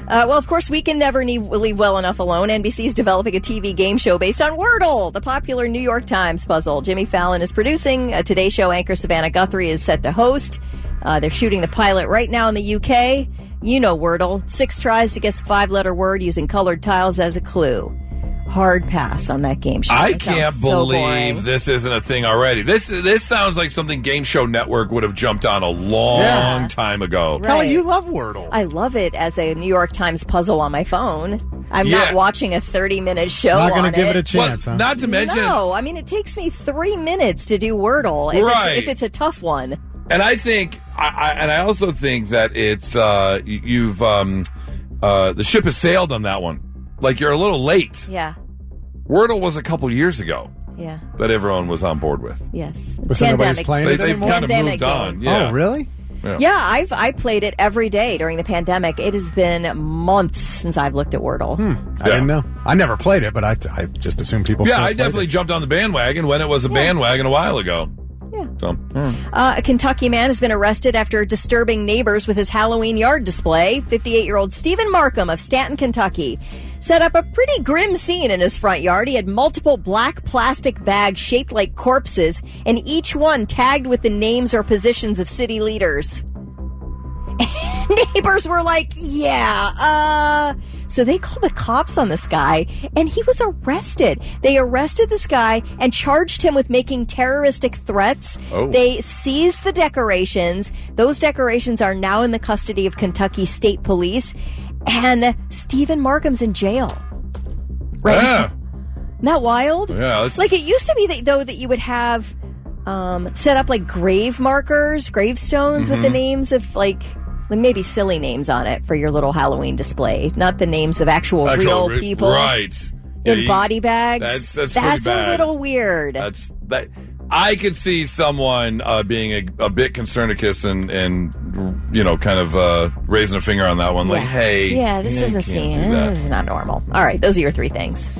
Well, of course, we can never leave well enough alone. NBC's developing a TV game show based on Wordle, the popular New York Times puzzle. Jimmy Fallon is producing. Today Show anchor Savannah Guthrie is set to host. They're shooting the pilot right now in the UK. You know Wordle. 6 tries to guess a 5-letter word using colored tiles as a clue. Hard pass on that game show. I can't believe this isn't a thing already. This sounds like something Game Show Network would have jumped on a long time ago. Right. Kelly, you love Wordle. I love it as a New York Times puzzle on my phone. I'm not watching a 30-minute show Not on going to give it a chance, huh? Not to mention... No, I mean, it takes me 3 minutes to do Wordle if it's a tough one. And I think, I also think that it's the ship has sailed on that one. Like, you're a little late. Yeah. Wordle was a couple years ago. Yeah. That everyone was on board with. Yes. So nobody's playing it They've anymore? kind of moved on. Yeah. Oh, really? Yeah, I played it every day during the pandemic. It has been months since I've looked at Wordle. I didn't know. I never played it, but I just assumed people. Yeah, I definitely jumped on the bandwagon when it was a bandwagon a while ago. Yeah. So, a Kentucky man has been arrested after disturbing neighbors with his Halloween yard display. 58-year-old Stephen Markham of Stanton, Kentucky, set up a pretty grim scene in his front yard. He had multiple black plastic bags shaped like corpses, and each one tagged with the names or positions of city leaders. Neighbors were like, So they called the cops on this guy, and he was arrested. They arrested this guy and charged him with making terroristic threats. Oh. They seized the decorations. Those decorations are now in the custody of Kentucky State Police, and Stephen Markham's in jail. Right? Yeah. Isn't that wild? Yeah. Like, it used to be that you would have set up like grave markers, gravestones with the names of like maybe silly names on it for your little Halloween display, not the names of actual real people, right? In body bags. That's pretty bad. A little weird. That. I could see someone being a bit concernicus and kind of raising a finger on that one, like, hey, this doesn't seem. This is not normal. All right, those are your 3 things.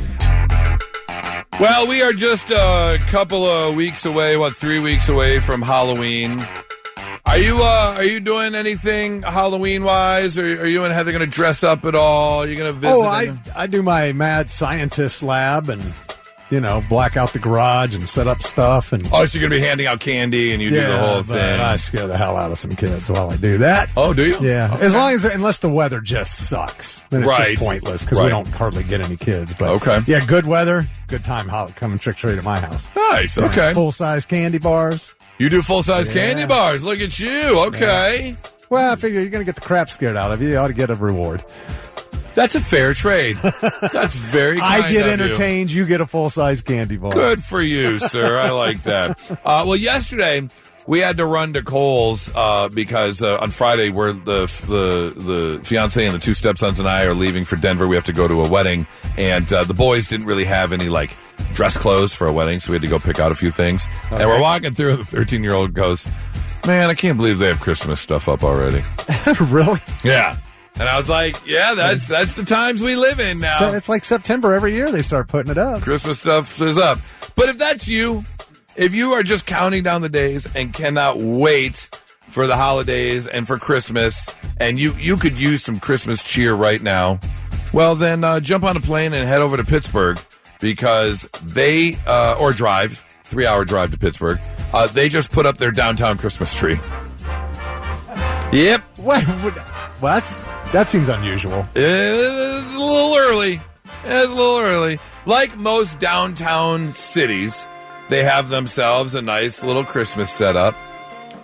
Well, we are just a couple of weeks away, 3 weeks away from Halloween. Are you doing anything Halloween-wise? Or are you and Heather going to dress up at all? Are you going to visit? Oh, I do my mad scientist lab and, black out the garage and set up stuff. And so you're going to be handing out candy and you do the whole thing. I scare the hell out of some kids while I do that. Oh, do you? Yeah. Okay. Unless the weather just sucks. Then it's just pointless because we don't hardly get any kids. But yeah, good weather, good time coming trick-or-treat at my house. Nice, okay. Full-size candy bars. You do full-size candy bars. Look at you. Okay. Yeah. Well, I figure you're going to get the crap scared out of you. You ought to get a reward. That's a fair trade. That's very kind I get of entertained. You get a full-size candy bar. Good for you, sir. I like that. Well, yesterday we had to run to Kohl's because on Friday we're the fiance and the 2 stepsons and I are leaving for Denver. We have to go to a wedding, and the boys didn't really have any dress clothes for a wedding, so we had to go pick out a few things. Okay. And we're walking through, and the 13-year-old goes, "Man, I can't believe they have Christmas stuff up already." Really? Yeah. And I was like, yeah, that's the times we live in now. So it's like September every year they start putting it up. Christmas stuff is up. But if that's you, if you are just counting down the days and cannot wait for the holidays and for Christmas, and you could use some Christmas cheer right now, well, then jump on a plane and head over to Pittsburgh, because they, or drive, 3-hour drive to Pittsburgh, they just put up their downtown Christmas tree. Yep. What? Well, that seems unusual. It's a little early. like most downtown cities, they have themselves a nice little Christmas setup.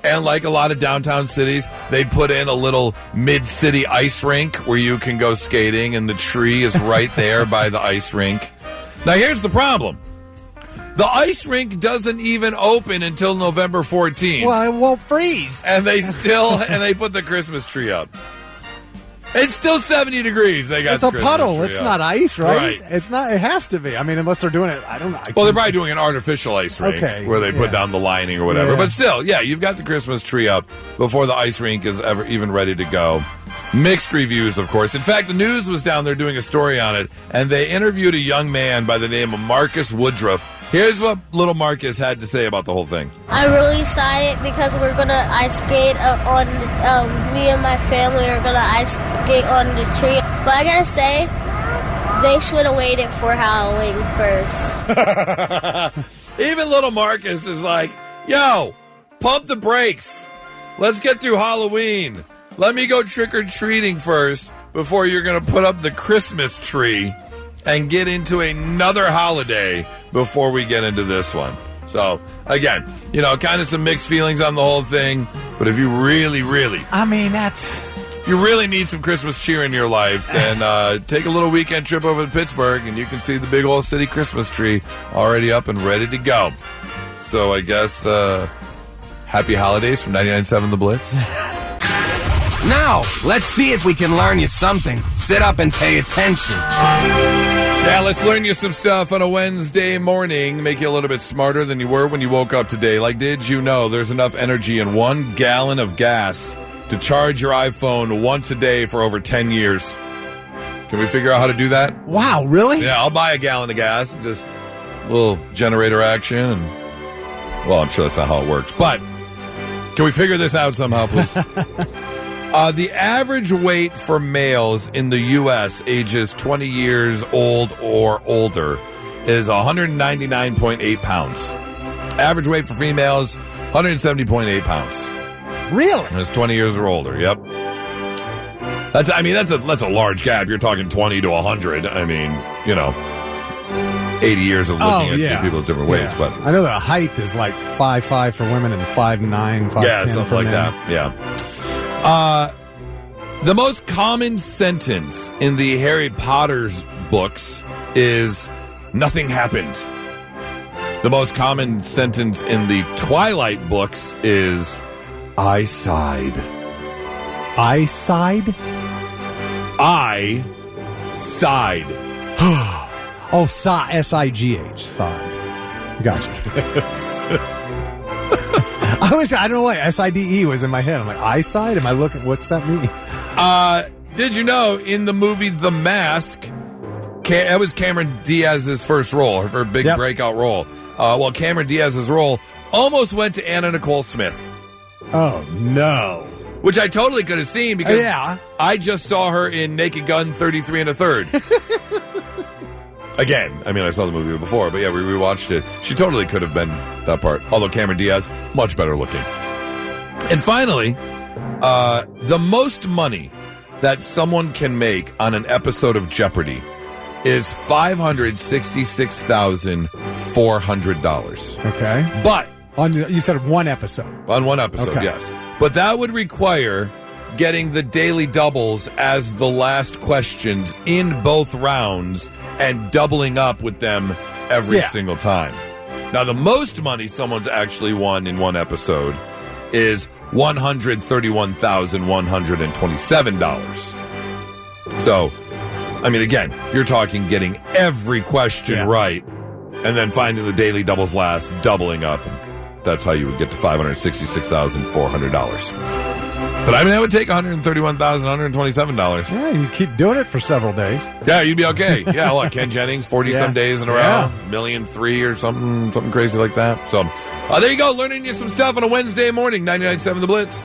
And like a lot of downtown cities, they put in a little mid-city ice rink where you can go skating, and the tree is right there by the ice rink. Now, here's the problem. The ice rink doesn't even open until November 14th. Well, it won't freeze. And they put the Christmas tree up. It's still 70 degrees. They got It's a Christmas puddle. tree It's up. not ice, right? Right. It's not. It has to be. I mean, unless they're doing it. I don't know. Well, they're probably doing an artificial ice rink where they put down the lining or whatever. Yeah. But still, yeah, you've got the Christmas tree up before the ice rink is ever even ready to go. Mixed reviews, of course. In fact, the news was down there doing a story on it, and they interviewed a young man by the name of Marcus Woodruff. Here's what little Marcus had to say about the whole thing. I'm really excited because we're gonna ice skate on. Me and my family are gonna ice skate on the tree. But I gotta say, they should have waited for Halloween first. Even little Marcus is like, yo, pump the brakes. Let's get through Halloween. Let me go trick-or-treating first before you're going to put up the Christmas tree and get into another holiday before we get into this one. So, again, kind of some mixed feelings on the whole thing. But if you really if you really need some Christmas cheer in your life, then take a little weekend trip over to Pittsburgh, and you can see the big old city Christmas tree already up and ready to go. So I guess happy holidays from 99.7 The Blitz. Now, let's see if we can learn you something. Sit up and pay attention. Yeah, let's learn you some stuff on a Wednesday morning, make you a little bit smarter than you were when you woke up today. Like, did you know there's enough energy in 1 gallon of gas to charge your iPhone once a day for over 10 years? Can we figure out how to do that? Wow, really? Yeah, I'll buy a gallon of gas, just a little generator action, and, well, I'm sure that's not how it works. But can we figure this out somehow, please? The average weight for males in the U.S. ages 20 years old or older is 199.8 pounds. Average weight for females, 170.8 pounds. Really? That's 20 years or older, yep. That's a large gap. You're talking 20 to 100. 80 years of looking at people at different weights. Yeah. But I know the height is like 5'5" for women and 5'9", 5'10" yeah, for something like men. that. Yeah. The most common sentence in the Harry Potter's books is "nothing happened." The most common sentence in the Twilight books is "I sighed." I sighed? I sighed. Oh, S-I-G-H. Sighed. Gotcha. I don't know why S-I-D-E was in my head. I'm like, I sighed? Am I looking? What's that mean? Did you know in the movie The Mask, it was Cameron Diaz's first role, her big breakout role. Well, Cameron Diaz's role almost went to Anna Nicole Smith. Oh, no. Which I totally could have seen because yeah. I just saw her in Naked Gun 33 1/3. Again, I saw the movie before, but yeah, we rewatched it. She totally could have been that part. Although Cameron Diaz, much better looking. And finally, the most money that someone can make on an episode of Jeopardy is $566,400. Okay. But you said one episode. On one episode, okay. Yes. But that would require getting the daily doubles as the last questions in both rounds and doubling up with them every single time. Now, the most money someone's actually won in one episode is $131,127. So, again, you're talking getting every question right and then finding the daily doubles last, doubling up. And that's how you would get to $566,400. But that would take $131,127. Yeah, you keep doing it for several days. Yeah, you'd be okay. Yeah, look, Ken Jennings, 40-some days in a row, $1.3 million or something crazy like that. So, there you go, learning you some stuff on a Wednesday morning, 99.7 The Blitz.